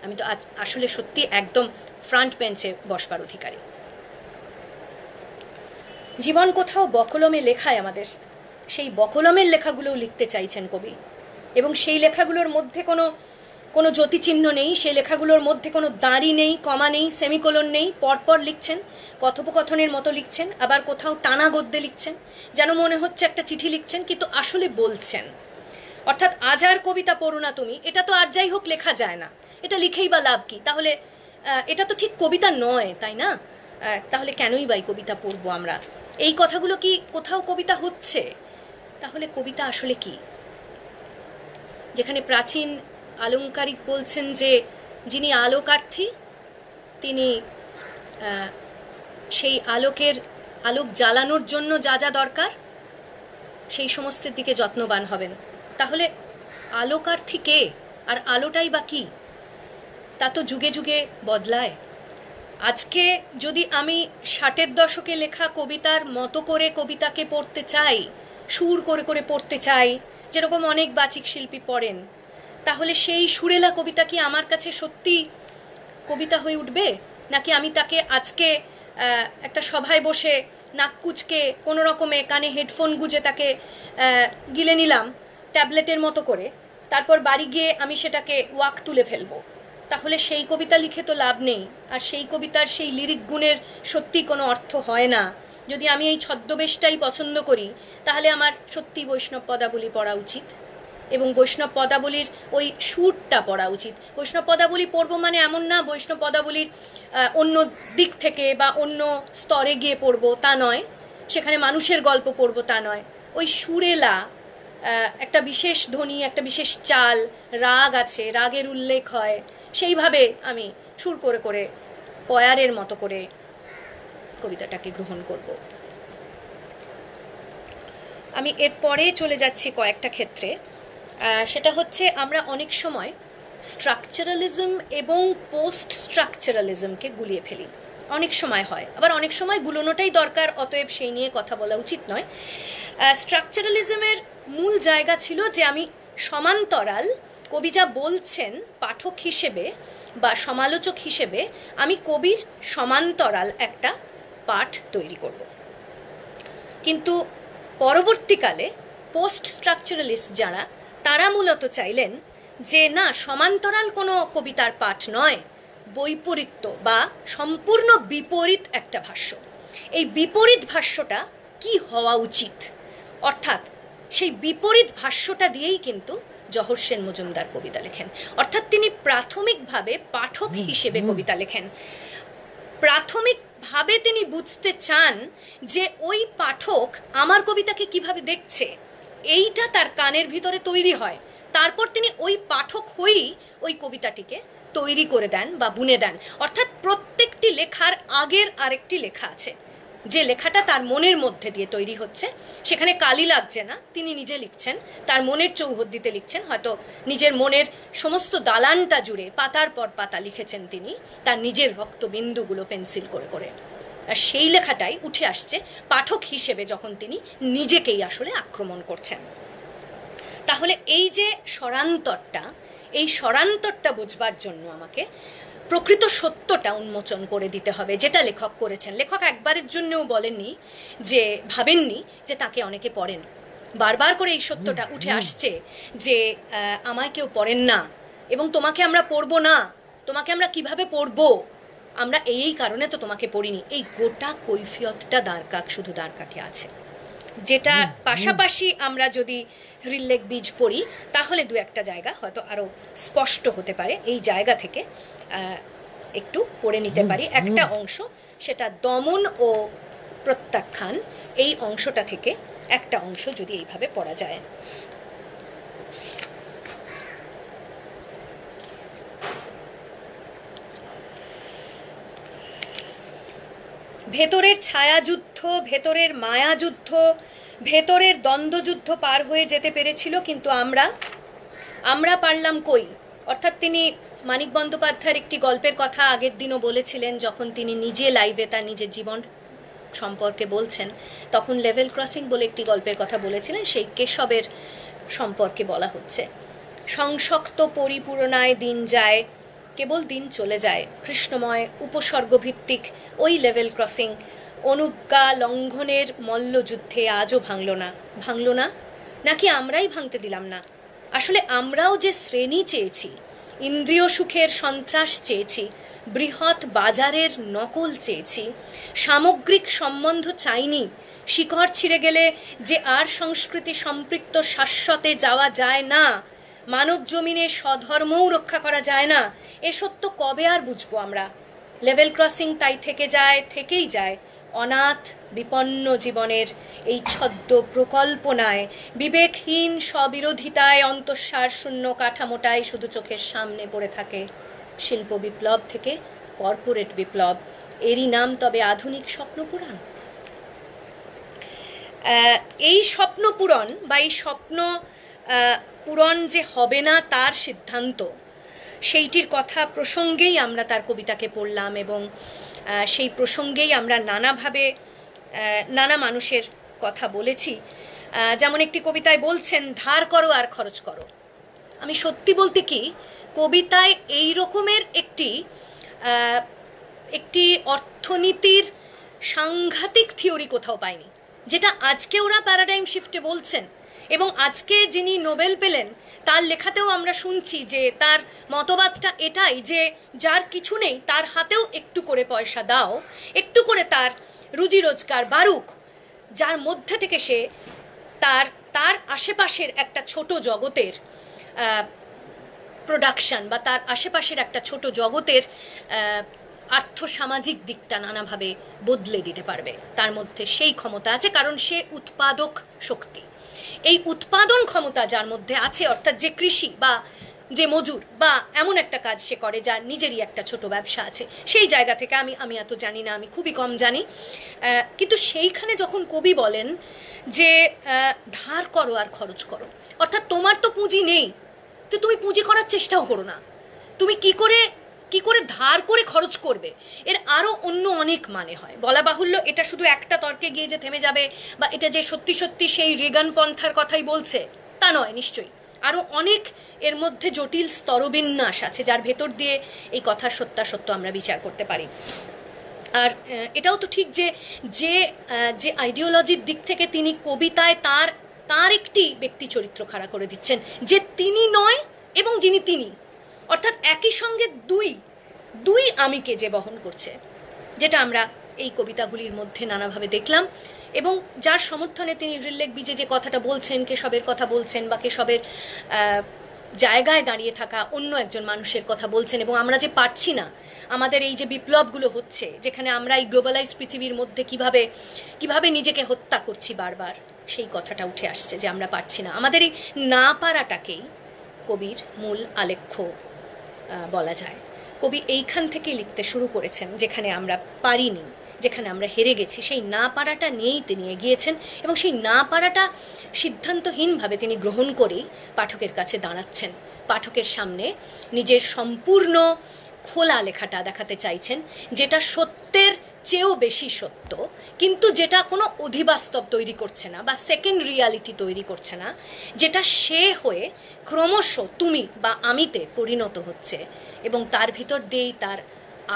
আমি তো আসলে সত্যি একদম ফ্রন্ট বেঞ্চে বসবার অধিকারী। জীবন কোথাও বকলমে লেখায় আমাদের, সেই বকলমের লেখাগুলোও লিখতে চাইছেন কবি, এবং সেই লেখাগুলোর মধ্যে কোনো জ্যোতিচিহ্ন নেই, সেই লেখাগুলোর মধ্যে কোনো দাঁড়ি নেই, কমা নেই, সেমিকোলন নেই, পরপর লিখছেন, কথোপকথনের মতো লিখছেন, আবার কোথাও টানা গদ্যে লিখছেন, যেন মনে হচ্ছে একটা চিঠি লিখছেন কিন্তু আসলে বলছেন। অর্থাৎ আজ আর কবিতা পড়ো না তুমি, এটা তো আর যাই হোক লেখা যায় না, এটা লিখেই বা লাভ কি, তাহলে এটা তো ঠিক কবিতা নয়, তাই না? তাহলে কেনই বাই কবিতা পড়বো আমরা? এই কথাগুলো কি কোথাও কবিতা হচ্ছে? তাহলে কবিতা আসলে কি? যেখানে প্রাচীন আলংকারিক বলছেন যে যিনি আলোকার্থী তিনি সেই আলোক জ্বালানোর জন্য যা যা দরকার সেই সমস্তের দিকে যত্নবান হবেন। তাহলে আলোকার্থী কে, আর আলোটাই বা কি? তা তো যুগে যুগে বদলায়। আজকে যদি আমি 60-এর দশকে লেখা কবিতার মতো করে কবিতাকে পড়তে চাই, সুর করে করে পড়তে চাই, যেরকম অনেক বাচিক শিল্পী পড়েন, তাহলে সেই সুরেলা কবিতা কি আমার কাছে সত্যি কবিতা হয়ে উঠবে? নাকি আমি তাকে আজকে একটা সভায় বসে নাক কুচকে কোনো রকমে কানে হেডফোন গুজে তাকে গিলে নিলাম ট্যাবলেটের মতো করে, তারপর বাড়ি গিয়ে আমি সেটাকে ওয়াক তুলে ফেলবো? তাহলে সেই কবিতা লিখে তো লাভ নেই, আর সেই কবিতার সেই লিরিক গুণের সত্যি কোনো অর্থ হয় না। যদি আমি এই ছদ্মবেশটাই পছন্দ করি, তাহলে আমার সত্যি বৈষ্ণব পদাবলী পড়া উচিত, এবং বৈষ্ণব পদাবলীর ওই সুরটা পড়া উচিত। বৈষ্ণব পদাবলী পড়বো মানে এমন না বৈষ্ণব পদাবলীর অন্য দিক থেকে বা অন্য স্তরে গিয়ে পড়বো, তা নয়। সেখানে মানুষের গল্প পড়বো, তা নয়। ওই সুরেলা একটা বিশেষ ধ্বনি, একটা বিশেষ চাল, রাগ আছে, রাগের উল্লেখ হয়, সেইভাবে আমি সুর করে করে পয়ারের মতো করে কবিতাটাকে গ্রহণ করব। আমি এরপরে চলে যাচ্ছি কয়েকটা ক্ষেত্রে। সেটা হচ্ছে আমরা অনেক সময় স্ট্রাকচারালিজম এবং পোস্ট স্ট্রাকচারালিজমকে গুলিয়ে ফেলি। অনেক সময় হয়, আবার অনেক সময় গুলোনোটাই দরকার, অতএব সেই নিয়ে কথা বলা উচিত নয়। স্ট্রাকচারালিজমের মূল জায়গা ছিল যে আমি সমান্তরাল, কবি যা বলছেন পাঠক হিসেবে বা সমালোচক হিসেবে আমি কবির সমান্তরাল একটা পাঠ তৈরি করব। কিন্তু পরবর্তীকালে পোস্ট স্ট্রাকচারালিস্ট যারা, তারা মূলত চাইলেন যে না, সমান্তরাল কোনো কবিতার পাঠ নয়, বৈপরীত্য বা সম্পূর্ণ বিপরীত একটা ভাষ্য। এই বিপরীত ভাষ্যটা কি হওয়া উচিত, অর্থাৎ সেই বিপরীত ভাষ্যটা দিয়েই কিন্তু জহর সেন মজুমদার কবিতা লেখেন। অর্থাৎ তিনি প্রাথমিকভাবে পাঠক হিসেবে কবিতা লেখেন। প্রাথমিকভাবে তিনি বুঝতে চান যে ওই পাঠক আমার কবিতাকে কিভাবে দেখছে, এইটা তার কানের ভিতরে তৈরি হয়। তারপর তিনি ওই পাঠক হয়েই ওই কবিতাটিকে তৈরি করে দেন বা বুনে দেন। অর্থাৎ প্রত্যেকটি লেখার আগের আরেকটি লেখা আছে, যে লেখাটা তার মনের মধ্যে দিয়ে তৈরি হচ্ছে। সেখানে কালি লাগছে না, তিনি নিজে লিখছেন, তার মনের চৌহদ্দিতে লিখছেন, হয়তো নিজের মনের সমস্ত দালানটা জুড়ে পাতার পর পাতা লিখেছেন তিনি তার নিজের রক্তবিন্দুগুলো পেন্সিল করে করে। আর সেই লেখাটাই উঠে আসছে পাঠক হিসেবে যখন তিনি নিজেকেই আসলে আক্রমণ করছেন। তাহলে এই যে স্বরান্তরটা, এই স্বরান্তরটা বুঝবার জন্য আমাকে প্রকৃত সত্যটা উন্মোচন করে দিতে হবে, যেটা লেখক করেছেন। লেখক একবারের জন্যও বলেননি যে, ভাবেননি যে তাকে অনেকে পড়েন। বারবার করে এই সত্যটা উঠে আসছে যে আমায় কেউ পড়েন না, এবং তোমাকে আমরা পড়বো না, তোমাকে আমরা কিভাবে পড়বো, আমরা এই কারণে তো তোমাকে পড়িনি। এই গোটা কৈফিয়তটা দ্বারকাক, শুধু দ্বারকাকে আছে। যেটা পাশাপাশি আমরা যদি হৃল্লেখ বীজ পড়ি, তাহলে দু একটা জায়গা হয়তো আরো স্পষ্ট হতে পারে। এই জায়গা থেকে একটু পড়ে নিতে পারি একটা অংশ, সেটা দমন ও প্রত্যাখ্যান, এই অংশটা থেকে একটা অংশ যদি এইভাবে পড়া যায়। ভেতরের ছায়াযুদ্ধ, ভেতরের মায়াযুদ্ধ, ভেতরের দ্বন্দ্বযুদ্ধ পার হয়ে যেতে পেরেছিল, কিন্তু আমরা পারলাম কই। অর্থাৎ তিনি মানিক বন্দ্যোপাধ্যায়ের একটি গল্পের কথা আগের দিনও বলেছিলেন, যখন তিনি নিজে লাইভে তার নিজের জীবন সম্পর্কে বলছেন, তখন লেভেল ক্রসিং বলে একটি গল্পের কথা বলেছিলেন। সেই কেশবের সম্পর্কে বলা হচ্ছে, সংশক্ত পরিপূরণায় দিন যায়, কেবল দিন চলে যায়, কৃষ্ণময় উপসর্গভিত্তিক ওই লেভেল ক্রসিং, অনুজ্ঞা লঙ্ঘনের মল্লযুদ্ধে আজও ভাঙল না, নাকি আমরাই ভাঙতে দিলাম না? আসলে আমরাও যে শ্রেণী চেয়েছি, ইন্দ্রিয় সুখের সন্ত্রাস চেয়েছি, বৃহৎ বাজারের নকল চেয়েছি, সামগ্রিক সম্বন্ধ চাইনি। শিকড় ছিঁড়ে গেলে যে আর সংস্কৃতি সম্পৃক্ত শাশ্বতে যাওয়া যায় না, মানব জমিনে স্বধর্মও রক্ষা করা যায় না, এ সত্য কবে আর বুঝবো আমরা? লেভেল ক্রসিং তাই থেকেই যায় অনাথ বিপন্ন জীবনের এই ছদ্ম প্রকল্পনায়, বিবেকহীন স্ববিরোধিতায়, অন্তঃসার শূন্য কাঠামোটাই শুধু চোখের সামনে পড়ে থাকে। শিল্প বিপ্লব থেকে কর্পোরেট বিপ্লব, এরই নাম তবে আধুনিক স্বপ্নপুরাণ। এই স্বপ্নপূরণ বা এই স্বপ্ন পূরণ যে হবে না তার সিদ্ধান্ত, সেইটির কথা প্রসঙ্গেই আমরা তার কবিতাকে পড়লাম, এবং সেই প্রসঙ্গেই আমরা নানাভাবে নানা মানুষের কথা বলেছি। যেমন একটি কবিতায় বলছেন, ধার করো আর খরচ করো। আমি সত্যি বলতে কি, কবিতায় এই রকমের একটি অর্থনীতির সাংঘাতিক থিওরি কোথাও পাইনি, যেটা আজকে ওরা প্যারাডাইম শিফটে বলছেন। এবং আজকে যিনি নোবেল পেলেন তার লেখাতেও আমরা শুনছি যে তার মতবাদটা এটাই যে যার কিছু নেই তার হাতেও একটু করে পয়সা দাও, একটু করে তার রুজি রোজগার বাড়ুক, যার মধ্যে থেকে সে তার আশেপাশের একটা ছোট জগতের প্রোডাকশন বা তার আশেপাশের একটা ছোট জগতের আর্থসামাজিক দিকটা নানাভাবে বদলে দিতে পারবে। তার মধ্যে সেই ক্ষমতা আছে, কারণ সে উৎপাদক শক্তি। এই উৎপাদন ক্ষমতা যার মধ্যে আছে, অর্থাৎ যে কৃষি বা যে মজুর বা এমন একটা কাজ সে করে যার নিজেরই একটা ছোট ব্যবসা আছে, সেই জায়গা থেকে আমি এত জানি না, আমি খুবই কম জানি, কিন্তু সেইখানে যখন কবি বলেন যে ধার করো আর খরচ করো, অর্থাৎ তোমার তো পুঁজি নেই, তো তুমি পুঁজি করার চেষ্টাও করো না। তুমি কি করে ধার করে খরচ করবে, এর আরো অন্য অনেক মানে হয়। বলা বাহুল্য, এটা শুধু একটা তর্কে গিয়ে যে থেমে যাবে বা এটা যে সত্যি সত্যি সেই রেগান পন্থার কথাই বলছে তা নয়, নিশ্চয়ই আরো অনেক এর মধ্যে জটিল স্তরবিন্যাস আছে যার ভেতর দিয়ে এই কথার সত্যাসত্য আমরা বিচার করতে পারি। আর এটাও তো ঠিক যে যে আইডিওলজির দিক থেকে তিনি কবিতায় তার একটি ব্যক্তি চরিত্র খাড়া করে দিচ্ছেন, যে তিনি নয় এবং যিনি তিনি, অর্থাৎ একই সঙ্গে দুই আমিকে যে বহন করছে, যেটা আমরা এই কবিতাগুলির মধ্যে নানাভাবে দেখলাম। এবং যার সমর্থনে তিনি রিল্লেখ বীজে যে কথাটা বলছেন, কেশবের কথা বলছেন বা কেশবের জায়গায় দাঁড়িয়ে থাকা অন্য একজন মানুষের কথা বলছেন। এবং আমরা যে পারছি না, আমাদের এই যে বিপ্লবগুলো হচ্ছে, যেখানে আমরা এই গ্লোবালাইজ পৃথিবীর মধ্যে কিভাবে নিজেকে হত্যা করছি বারবার, সেই কথাটা উঠে আসছে যে আমরা পারছি না। আমাদের এই না পারাটাকেই কবির মূল আলেখ্য বলা যায়। কবি এইখান থেকেই লিখতে শুরু করেছেন, যেখানে আমরা পারিনি, যেখানে আমরা হেরে গেছি, সেই না পারাটা নিয়েই তিনি এগিয়েছেন। এবং সেই না পারাটা সিদ্ধান্তহীনভাবে তিনি গ্রহণ করেই পাঠকের কাছে দাঁড়াচ্ছেন, পাঠকের সামনে নিজের সম্পূর্ণ খোলা লেখাটা দেখাতে চাইছেন, যেটা সত্যের চেয়েও বেশি সত্য, কিন্তু যেটা কোনো অধিবাস্তব তৈরি করছে না বা সেকেন্ড রিয়ালিটি তৈরি করছে না, যেটা সে হয়ে ক্রমশ তুমি বা আমিতে পরিণত হচ্ছে। এবং তার ভিতর দিয়েই তার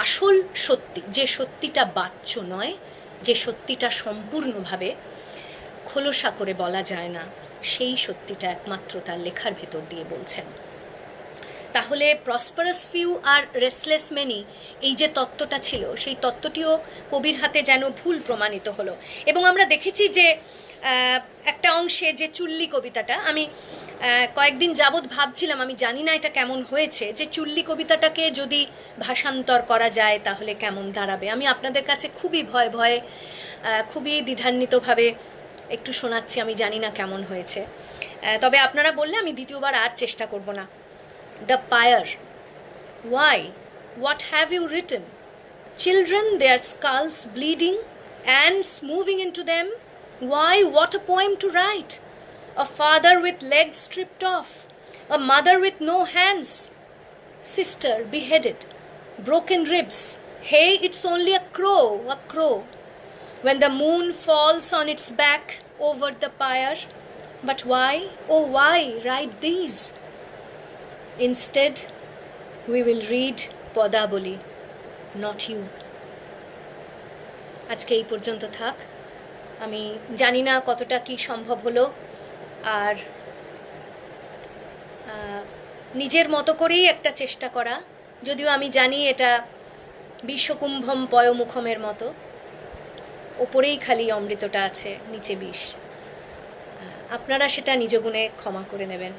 আসল সত্যি, যে সত্যিটা বাচ্য নয়, যে সত্যিটা সম্পূর্ণভাবে খোলসা করে বলা যায় না, সেই সত্যিটা একমাত্র তার লেখার ভেতর দিয়ে বলছেন। তাহলে প্রসপারাস ফিউ আর রেস্টলেস মেনি, এই যে তত্ত্বটা ছিল, সেই তত্ত্বটিও কবির হাতে যেন ভুল প্রমাণিত হলো। এবং আমরা দেখেছি যে একটা অংশে যে চুল্লি কবিতাটা, আমি কয়েকদিন যাবৎ ভাবছিলাম, আমি জানি না এটা কেমন হয়েছে, যে চুল্লি কবিতাটাকে যদি ভাষান্তর করা যায় তাহলে কেমন দাঁড়াবে। আমি আপনাদের কাছে খুবই ভয়ে খুবই দ্বিধান্বিতভাবে একটু শোনাচ্ছি, আমি জানি না কেমন হয়েছে, তবে আপনারা বললে আমি দ্বিতীয়বার আর চেষ্টা করব না। The pyre. Why? What have you written? Children, their skulls bleeding, ants moving into them. Why? What a poem to write. A father with legs stripped off. A mother with no hands. Sister beheaded. Broken ribs. Hey, it's only a crow. When the moon falls on its back over the pyre. But why? Oh, why write these? Instead, we will read Podaboli, not you. আজকে এই পর্যন্ত থাক। আমি জানি না কতটা কি সম্ভব হলো, আর নিজের মতো করেই একটা চেষ্টা করা, যদিও আমি জানি এটা বিশ্বকুম্ভম পয়মুখমের মতো, ওপরেই খালি অমৃতটা আছে, নিচে বিষ। আপনারা সেটা নিজ গুণে ক্ষমা করে নেবেন।